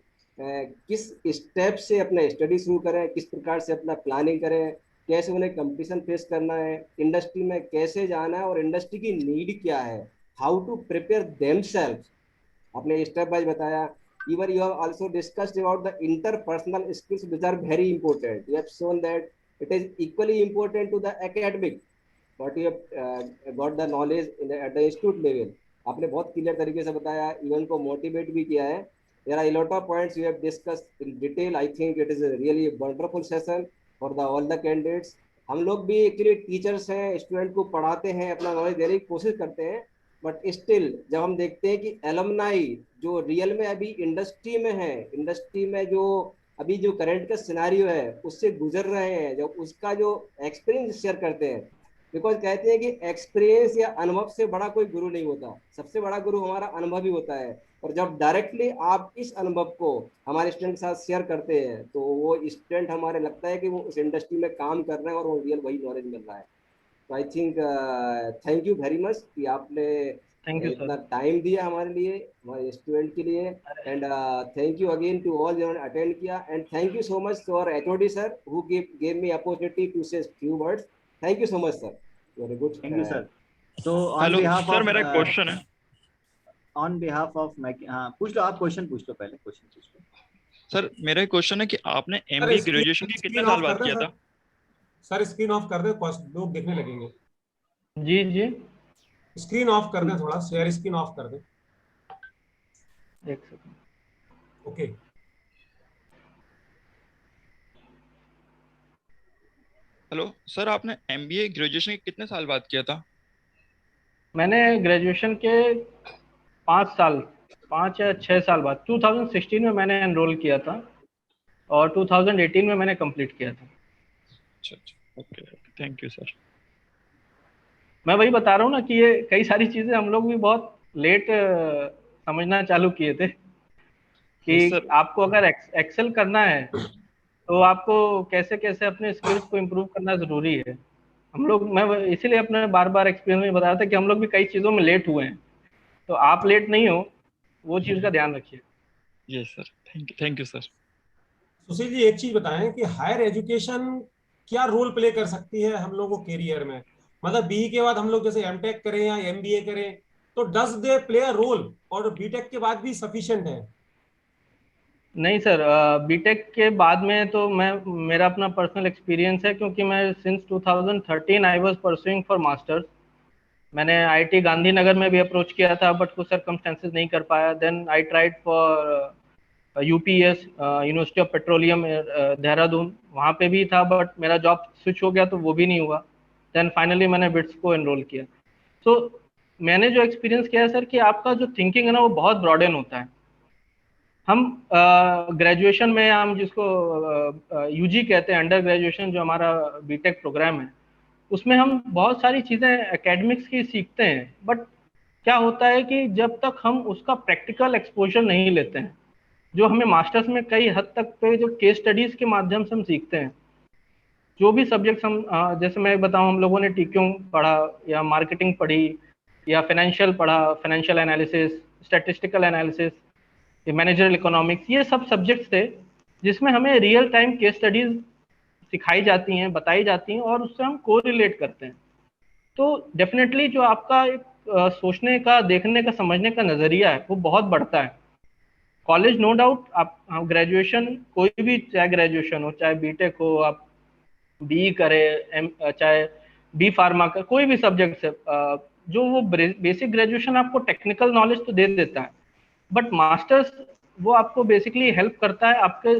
किस स्टेप से अपना स्टडी शुरू करें, किस प्रकार से अपना प्लानिंग करें, कैसे उन्हें कंपटीशन फेस करना है, इंडस्ट्री में कैसे जाना है, और इंडस्ट्री की नीड क्या है, हाउ टू प्रिपेयर देमसेल्फ, आपने स्टेप वाइज बताया। Even you have also discussed about the interpersonal skills which are very important. You have shown that it is equally important to the academic, but you have got the knowledge at the institute level. आपने बहुत clear तरीके से बताया, even को motivate भी किया है। There are a lot of points you have discussed in detail. I think it is a really wonderful session for the all the candidates. हम लोग भी एक्चुअली टीचर्स हैं, स्टूडेंट को पढ़ाते हैं, अपना नॉलेज देने की कोशिश करते हैं, बट स्टिल जब हम देखते हैं कि एलुमनाई जो रियल में अभी इंडस्ट्री में है, इंडस्ट्री में जो अभी जो करंट का सिनारियो है उससे गुजर रहे हैं, जब उसका जो एक्सपीरियंस शेयर करते हैं, बिकॉज कहते हैं कि एक्सपीरियंस या अनुभव से बड़ा कोई गुरु नहीं होता, सबसे बड़ा गुरु हमारा अनुभव ही होता है। और जब डायरेक्टली आप इस अनुभव को हमारे स्टूडेंट के साथ शेयर करते हैं, तो वो स्टूडेंट हमारे लगता है कि वो उस इंडस्ट्री में काम कर रहे हैं और वो रियल वही नॉलेज मिल रहा है। तो I think thank you very much कि आपने थैंक यू इतना सर। टाइम दिया हमारे लिए, हमारे स्टूडेंट के लिए। And thank you again to all जिन्होंने अटेंड किया, and thank you so much to our HOD sir who gave me opportunity to say few words. Thank you so much sir, very good. Thank you sir. तो on hello behalf sir, of मेरा एक question है। On behalf of हाँ पूछ लो, आप question पूछ लो, पहले question पूछ लो। सर मेरा एक क्वेश्चन है कि आपने सर MBA ग्रेजुएशन के कितने स्क्रीन साल ऑफ बाद कर किया दे था? सर, स्क्रीन ऑफ कर दे, लोग देखने लगेंगे। जी जी, स्क्रीन ऑफ कर दे, थोड़ा शेयर स्क्रीन ऑफ कर दे। एक सेकंड। ओके। हेलो सर, आपने MBA ग्रेजुएशन के कितने साल बाद किया था? मैंने ग्रेजुएशन के 5 साल, 5 या 6 साल बाद 2016 में मैंने एनरोल किया था, और 2018 में मैंने कंप्लीट किया था। अच्छा अच्छा, okay okay, thank you sir. मैं वही बता रहा हूँ ना कि ये कई सारी चीजें हम लोग भी बहुत लेट समझना चालू किए थे यस कि सर। आपको अगर एक्सेल करना है तो आपको कैसे कैसे अपने स्किल्स को इम्प्रूव करना जरूरी है। हम लोग, मैं इसीलिए अपने बार बार एक्सपीरियंस में बता रहा था कि हम लोग भी कई चीज़ों में लेट हुए हैं, तो आप लेट नहीं हो, वो चीज़ का ध्यान रखिए। Yes sir, thank you sir. Sushil ji, एक चीज बताएं कि हायर एजुकेशन क्या रोल प्ले कर सकती है हम लोगों को कैरियर में? मतलब BE के बाद हम लोग जैसे MTech करें या MBA करें, तो does they play a role, और BTech के बाद भी सफिशिएंट है? नहीं सर, बीटेक के बाद में तो मेरा अपना पर्सनल एक्सपीरियंस है, क्योंकि मैं since 2013 I was pursuing for masters. मैंने IIT गांधीनगर में भी अप्रोच किया था, बट कुछ सर्कमस्टेंसेस नहीं कर पाया। Then I tried for UPS, university of petroleum Dehradun, वहाँ पे भी था, बट मेरा जॉब स्विच हो गया तो वो भी नहीं हुआ। देन फाइनली मैंने बिट्स को एनरोल किया। तो मैंने जो एक्सपीरियंस किया है सर, कि आपका जो थिंकिंग है ना वो बहुत ब्रॉडन होता है। हम ग्रेजुएशन में, हम जिसको UG कहते हैं, अंडर ग्रेजुएशन जो हमारा बीटेक प्रोग्राम है, उसमें हम बहुत सारी चीज़ें एकेडमिक्स की सीखते हैं, बट क्या होता है कि जब तक हम उसका प्रैक्टिकल एक्सपोजर नहीं लेते हैं, जो हमें मास्टर्स में कई हद तक पे जो केस स्टडीज के माध्यम से हम सीखते हैं, जो भी सब्जेक्ट्स हम जैसे मैं बताऊं, हम लोगों ने TQM पढ़ा, या मार्केटिंग पढ़ी, या फाइनेंशियल पढ़ा, financial analysis, statistical analysis, managerial economics, ये सब सब्जेक्ट्स थे जिसमें हमें रियल टाइम केस स्टडीज सिखाई जाती हैं, बताई जाती हैं, और उससे हम को रिलेट करते हैं। तो डेफिनेटली जो आपका एक सोचने का, देखने का, समझने का नज़रिया है वो बहुत बढ़ता है। कॉलेज नो डाउट, आप ग्रेजुएशन, कोई भी, चाहे ग्रेजुएशन हो, चाहे बीटेक हो, आप BE करें, चाहे B फार्मा का कोई भी सब्जेक्ट से, जो वो बेसिक ग्रेजुएशन आपको टेक्निकल नॉलेज तो दे देता है, बट मास्टर्स वो आपको बेसिकली हेल्प करता है आपके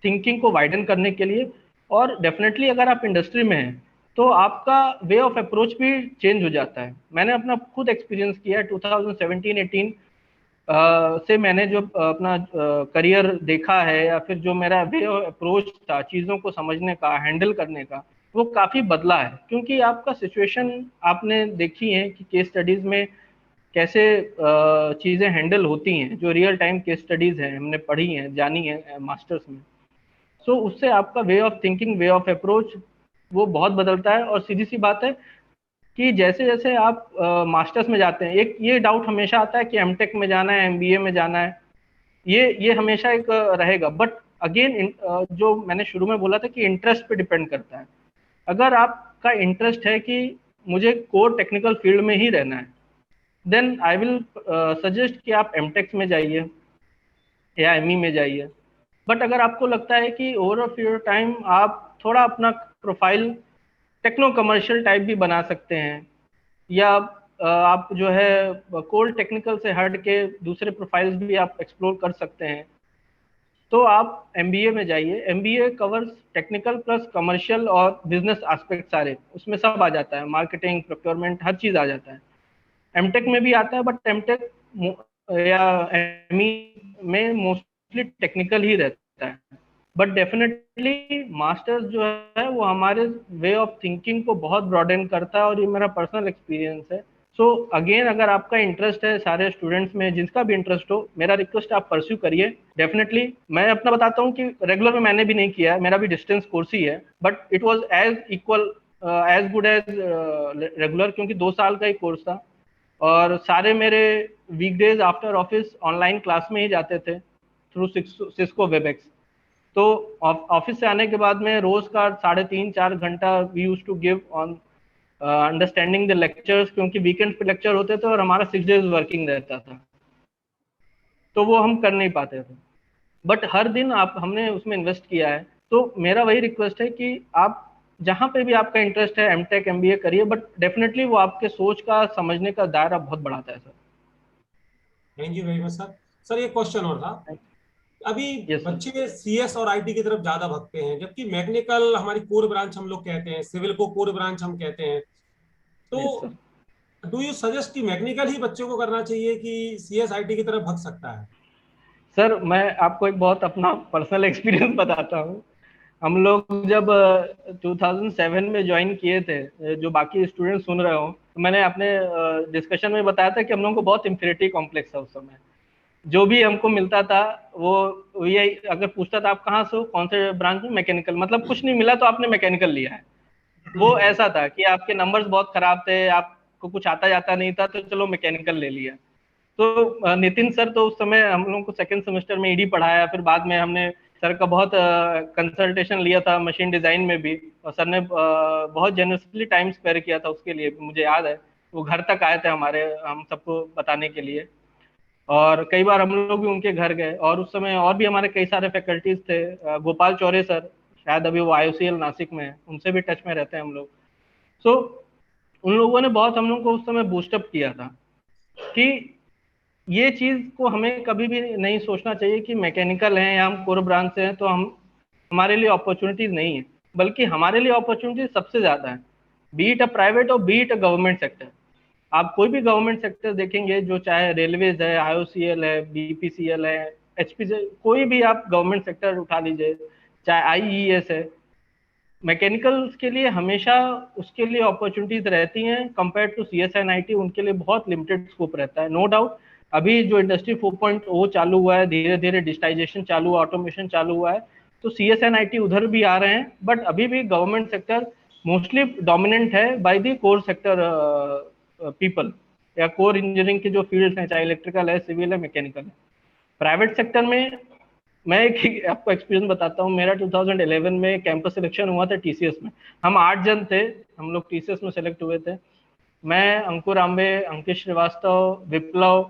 थिंकिंग को वाइडन करने के लिए। और डेफिनेटली अगर आप इंडस्ट्री में हैं तो आपका वे ऑफ अप्रोच भी चेंज हो जाता है। मैंने अपना खुद एक्सपीरियंस किया है 2017-18 से मैंने जो अपना करियर देखा है, या फिर जो मेरा वे ऑफ अप्रोच था चीज़ों को समझने का, हैंडल करने का, वो काफ़ी बदला है। क्योंकि आपका सिचुएशन आपने देखी है कि केस स्टडीज़ में कैसे चीज़ें हैंडल होती हैं, जो रियल टाइम केस स्टडीज़ हैं हमने पढ़ी हैं, जानी है मास्टर्स में। सो उससे आपका way of thinking, way of approach वो बहुत बदलता है। और सीधी सी बात है कि जैसे जैसे आप मास्टर्स में जाते हैं, एक ये डाउट हमेशा आता है कि एमटेक में जाना है, एमबीए में जाना है, ये हमेशा एक रहेगा। बट अगेन जो मैंने शुरू में बोला था कि इंटरेस्ट पे डिपेंड करता है। अगर आपका इंटरेस्ट है कि मुझे कोर टेक्निकल फील्ड में ही रहना है, देन आई विल सजेस्ट कि आप एमटेक्स में जाइए या एमई में जाइए। बट अगर आपको लगता है कि ओवर अ पीरियड टाइम आप थोड़ा अपना प्रोफाइल टेक्नो कमर्शियल टाइप भी बना सकते हैं, या आप जो है कोर टेक्निकल से हट के दूसरे प्रोफाइल्स भी आप एक्सप्लोर कर सकते हैं, तो आप एमबीए में जाइए। MBA covers technical plus commercial और बिजनेस एस्पेक्ट सारे, उसमें सब आ जाता है, मार्केटिंग, प्रोक्योरमेंट, हर चीज़ आ जाता है। एमटेक में भी आता है, बट एमटेक या एमई में मोस्टली टेक्निकल ही रहता है। बट डेफिनेटली मास्टर्स जो है वो हमारे वे ऑफ थिंकिंग को बहुत ब्रॉडन करता है, और ये मेरा पर्सनल एक्सपीरियंस है। सो अगेन, अगर आपका इंटरेस्ट है, सारे स्टूडेंट्स में जिसका भी इंटरेस्ट हो, मेरा रिक्वेस्ट आप परस्यू करिए डेफिनेटली। मैं अपना बताता हूँ कि रेगुलर में मैंने भी नहीं किया है, मेरा भी डिस्टेंस कोर्स ही है, but it was as equal as good as regular, क्योंकि 2 साल का ही कोर्स था। और सारे मेरे weekdays after office online class में ही जाते थे थ्रू सिस्को वेबएक्स। तो ऑफिस से आने के बाद में रोज का 3.5-4 घंटा we use to give on understanding the lectures, क्योंकि वीकेंड पे लेक्चर होते थे और हमारा 6 डेज वर्किंग रहता था, तो वो हम कर नहीं पाते थे। बट हर दिन हमने उसमें इन्वेस्ट किया है। तो मेरा वही रिक्वेस्ट है कि आप जहाँ पे भी आपका इंटरेस्ट है, एमटेक एमबीए करिए, बट डेफिनेटली वो आपके सोच का, समझने का दायरा बहुत बढ़ाता है sir. Thank you very much sir. Sir एक क्वेश्चन और था, अभी यस सर। बच्चे सीएस और आईटी की तरफ ज्यादा भगते हैं, जबकि मैकेनिकल हमारी कोर ब्रांच हम लोग कहते हैं, सिविल को कोर ब्रांच हम कहते हैं। यस तो सर। डू यू सजेस्ट कि मैकेनिकल ही बच्चों को करना चाहिए कि सीएस आईटी की तरफ भग सकता है? सर मैं आपको एक बहुत अपना पर्सनल एक्सपीरियंस बताता हूँ। हम लोग जब 2007 में ज्वाइन किए थे, जो बाकी स्टूडेंट सुन रहे हो, तो मैंने अपने डिस्कशन में बताया था कि हम लोगों को बहुत इंफीरियरिटी कॉम्प्लेक्स था उस समय। जो भी हमको मिलता था वो ये, अगर पूछता था आप कहाँ से हो, कौन से ब्रांच में, मैकेनिकल, मतलब कुछ नहीं मिला तो आपने मैकेनिकल लिया है। वो ऐसा था कि आपके नंबर्स बहुत खराब थे, आपको कुछ आता जाता नहीं था, तो चलो मैकेनिकल ले लिया। तो नितिन सर तो उस समय हम लोगों को सेकंड सेमेस्टर में ईडी पढ़ाया, फिर बाद में हमने सर का बहुत कंसल्टेशन लिया था मशीन डिजाइन में भी, और सर ने बहुत जेनरसली टाइम स्पेयर किया था उसके लिए, मुझे याद है। वो घर तक आए थे हमारे, हम सबको बताने के लिए, और कई बार हम लोग भी उनके घर गए। और उस समय और भी हमारे कई सारे फैकल्टीज थे, गोपाल चौरे सर, शायद अभी वो IOCL नासिक में है, उनसे भी टच में रहते हैं हम लोग। सो उन लोगों ने बहुत हम लोग को उस समय बूस्टअप किया था कि ये चीज को हमें कभी भी नहीं सोचना चाहिए कि मैकेनिकल है या हम कोर ब्रांच से हैं तो हम, हमारे लिए अपॉर्चुनिटीज नहीं है, बल्कि हमारे लिए अपॉर्चुनिटीज सबसे ज्यादा है, बी इट अ प्राइवेट और B it a government sector. आप कोई भी गवर्नमेंट सेक्टर देखेंगे, जो चाहे रेलवेज है, IOCL है, BPCL है, HPCL, कोई भी आप गवर्नमेंट सेक्टर उठा लीजिए, चाहे IES है, मैकेनिकल्स के लिए हमेशा उसके लिए अपॉर्चुनिटीज रहती हैं। Compare to CS and IT उनके लिए बहुत लिमिटेड स्कोप रहता है, नो डाउट। अभी जो इंडस्ट्री 4.0 चालू हुआ है, धीरे धीरे डिजिटाइजेशन चालू हुआ, ऑटोमेशन चालू हुआ है, तो CS एंड IT उधर भी आ रहे हैं, बट अभी भी गवर्नमेंट सेक्टर मोस्टली डोमिनेंट है by the core sector people, या कोर इंजीनियरिंग के जो फील्ड्स हैं, चाहे इलेक्ट्रिकल है, सिविल है, मैकेनिकल है। प्राइवेट सेक्टर में मैं एक आपको एक्सपीरियंस बताता हूँ। मेरा 2011 में कैंपस सिलेक्शन हुआ था TCS में। हम 8 जन थे, हम लोग TCS में सेलेक्ट हुए थे। मैं, अंकुर आम्बे, अंकित श्रीवास्तव, विप्लव,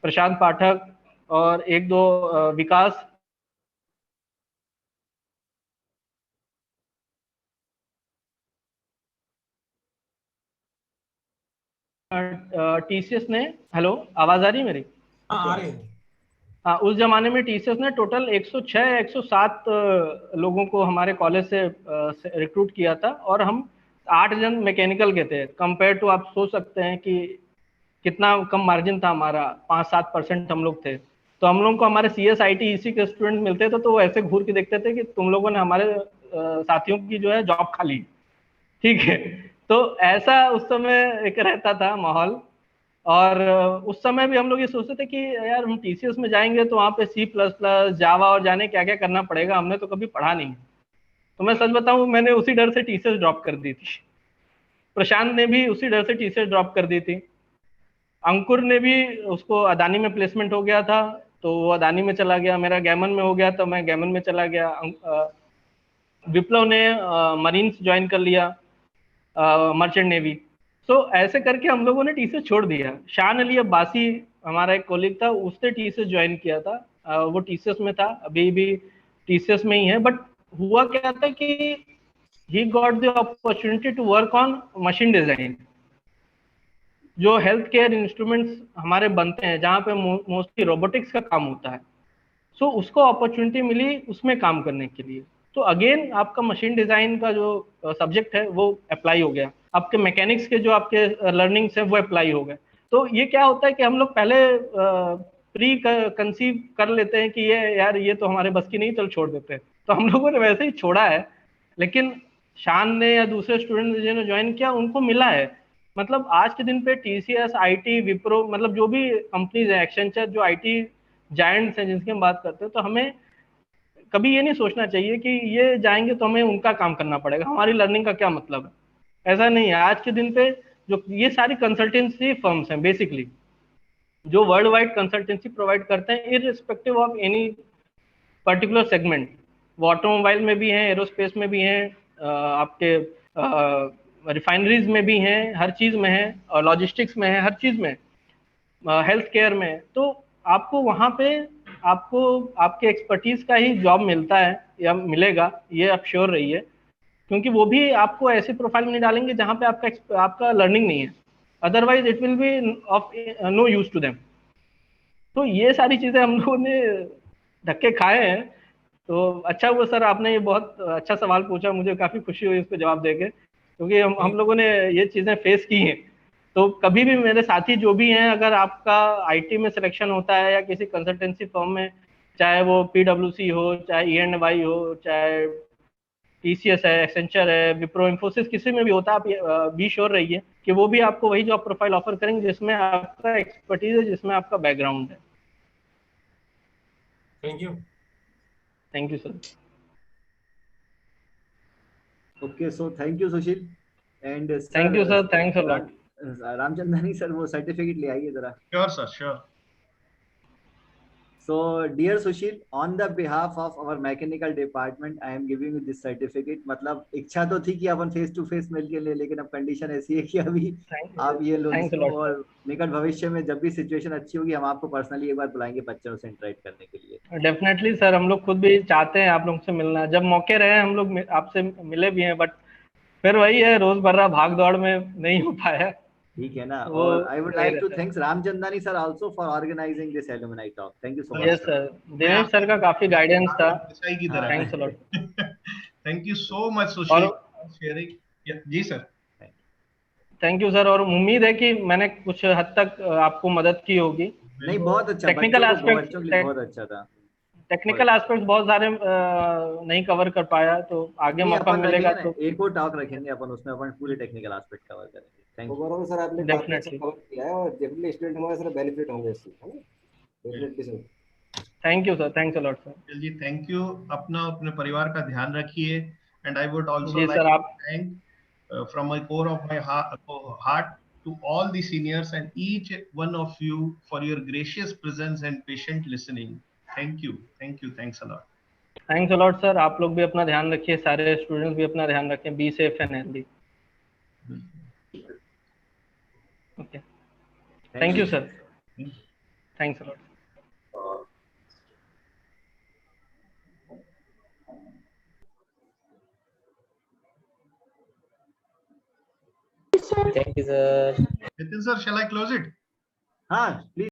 प्रशांत पाठक और एक दो विकास। TCS ने, हेलो आवाज आ रही है मेरी? हाँ आ रहे हैं। हाँ, उस जमाने में TCS ने टोटल 106 107 लोगों को हमारे कॉलेज से रिक्रूट किया था, और हम 8 जन मैकेनिकल के थे, कंपेयर टू आप सोच सकते हैं कि कितना कम मार्जिन था हमारा, 5-7% हम लोग थे। तो हम लोग को हमारे CS IT EC के स्टूडेंट मिलते थे तो वो ऐसे घूर के देखते थे कि तुम लोगों ने हमारे साथियों की जो है जॉब खा ली, ठीक है। तो ऐसा उस समय एक रहता था माहौल। और उस समय भी हम लोग ये सोचते थे कि यार हम TCS में जाएंगे तो वहाँ पे C++, जावा और जाने क्या क्या करना पड़ेगा, हमने तो कभी पढ़ा नहीं। तो मैं सच बताऊं, मैंने उसी डर से TCS ड्रॉप कर दी थी। प्रशांत ने भी उसी डर से TCS ड्रॉप कर दी थी। अंकुर ने भी, उसको अदानी में प्लेसमेंट हो गया था तो वो अदानी में चला गया, मेरा गैमन में हो गया तो मैं गैमन में चला गया। विप्लव ने मरीन्स ज्वाइन कर लिया, मर्चेंट नेवी। सो ऐसे करके हम लोगों ने TCS छोड़ दिया। शान अली अब्बासी हमारा एक कोलीग था, उसने TCS ज्वाइन किया था। वो TCS में था, अभी भी TCS में ही है। बट हुआ क्या था कि he got the opportunity to work on machine design, जो हेल्थ केयर इंस्ट्रूमेंट्स हमारे बनते हैं जहाँ पे मोस्टली रोबोटिक्स का काम होता है। सो उसको अपॉर्चुनिटी मिली उसमें काम करने के लिए। तो अगेन आपका मशीन डिजाइन का जो सब्जेक्ट है वो अप्लाई हो गया, आपके मैकेनिक्स के जो आपके लर्निंग्स है वो अप्लाई हो गए। तो ये क्या होता है कि हम लोग पहले प्री कंसीव कर लेते हैं कि ये यार ये तो हमारे बस की नहीं, चल छोड़ देते हैं। तो हम लोगों ने वैसे ही छोड़ा है। लेकिन शान ने या दूसरे स्टूडेंट ने जिन्होंने ज्वाइन किया उनको मिला है। मतलब आज के दिन पे TCS IT विप्रो, मतलब जो भी कंपनीज है, एक्सेंचर, जो IT जायंट्स हैं जिनकी हम बात करते हैं, तो हमें कभी ये नहीं सोचना चाहिए कि ये जाएंगे तो हमें उनका काम करना पड़ेगा, हमारी लर्निंग का क्या मतलब है। ऐसा नहीं है। आज के दिन पे जो ये सारी कंसल्टेंसी फर्म्स हैं बेसिकली, जो वर्ल्ड वाइड कंसल्टेंसी प्रोवाइड करते हैं irrespective of any particular segment. वो ऑटोमोबाइल में भी हैं, एरोस्पेस में भी हैं, आपके रिफाइनरीज में भी हैं, हर चीज में है, और लॉजिस्टिक्स में है, हर चीज में, हेल्थ केयर में। तो आपको वहाँ पे आपको आपके एक्सपर्टीज का ही जॉब मिलता है या मिलेगा, ये आप श्योर रहिए। क्योंकि वो भी आपको ऐसे प्रोफाइल में नहीं डालेंगे जहाँ पे आपका लर्निंग नहीं है, otherwise it will be of no use to them. तो ये सारी चीजें हम लोगों ने धक्के खाए हैं। तो अच्छा हुआ सर आपने ये बहुत अच्छा सवाल पूछा, मुझे काफी खुशी हुई इसको जवाब देके, क्योंकि हम लोगों ने ये चीजें फेस की हैं। तो कभी भी मेरे साथी जो भी हैं, अगर आपका IT में सिलेक्शन होता है या किसी कंसल्टेंसी फर्म में, चाहे वो PwC हो, चाहे E&Y हो, चाहे TCS है, एक्सेंचर है, विप्रो, इन्फोसिस, किसी में भी होता है, आप बी श्योर रहिए कि वो भी आपको वही जॉब प्रोफाइल ऑफर करेंगे जिसमें आपका एक्सपर्टीज है, जिसमें आपका बैकग्राउंड है। Thank you. Thank you sir. Okay, so thank you Sushil and thank you sir, thanks a lot. Ramchandrani sir वो सर्टिफिकेट ले आइए जरा। Sure sir, sure. So, dear Sushil, on the behalf of our mechanical department, I am giving you this certificate. मतलब इच्छा तो थी कि अपन face to face मिल के ले, लेकिन अब कंडीशन ऐसी है कि अभी आप ये लो थैंक्स अ इसको, लॉट और निकट भविष्य में जब भी सिचुएशन अच्छी होगी हम आपको पर्सनली एक बार बुलाएंगे बच्चों से इंटरेक्ट करने के लिए। डेफिनेटली सर, हम लोग खुद भी चाहते हैं आप लोग से मिलना। जब मौके रहे हम लोग आपसे मिले भी हैं, बट फिर वही है, रोजमर्रा भाग दौड़ में नहीं हो पाया। ठीक है ना। वो और आई वुड नहीं लाइक टू रहता। Thanks Ramchandani sir also for organising this alumni talk. Thank you so yes much sir, मैं दिनेश सर का काफी गाइडेंस था। देसाई की तरह। Thanks a lot. Thank you so much और सुशील शेयरिंग। जी सर। थैंक यू सर, और उम्मीद है कि मैंने कुछ हद तक आपको मदद की होगी। नहीं, बहुत अच्छा, टेक्निकल बच्चों के लिए बहुत एस्पेक्ट, अच्छा था। टेक्निकल एस्पेक्ट्स बहुत सारे नहीं कवर कर पाया, तो आगे नहीं, मौका अपन मिलेगा रखेंगे ना, तो एक और टॉक रखेंगे अपन, उसमें अपन पूरे टेक्निकल एस्पेक्ट कवर करेंगे। Thank you. ओवरऑल सर आपने काफी अच्छा डेफिनेटली। कवर किया है और डेफिनेटली स्टूडेंट हमारे सर बेनिफिट होंगे इससे, है ना? Definitely sir. Thank you sir, thanks a lot sir. जी थैंक यू। अपना अपने परिवार का ध्यान रखिए। एंड आई वुड ऑल्सो जी लाइक सर, आप to thank from my core of my heart to all the seniors and each one of you for your gracious presence and patient listening. Thank you, thanks a lot. Thanks a lot sir. आप लोग भी अपना ध्यान रखिए, सारे students भी अपना ध्यान रखें। Be safe and healthy. Okay, thank you sir, thanks a lot. Thank you, sir. Nitin sir, shall I close it? हाँ प्लीज।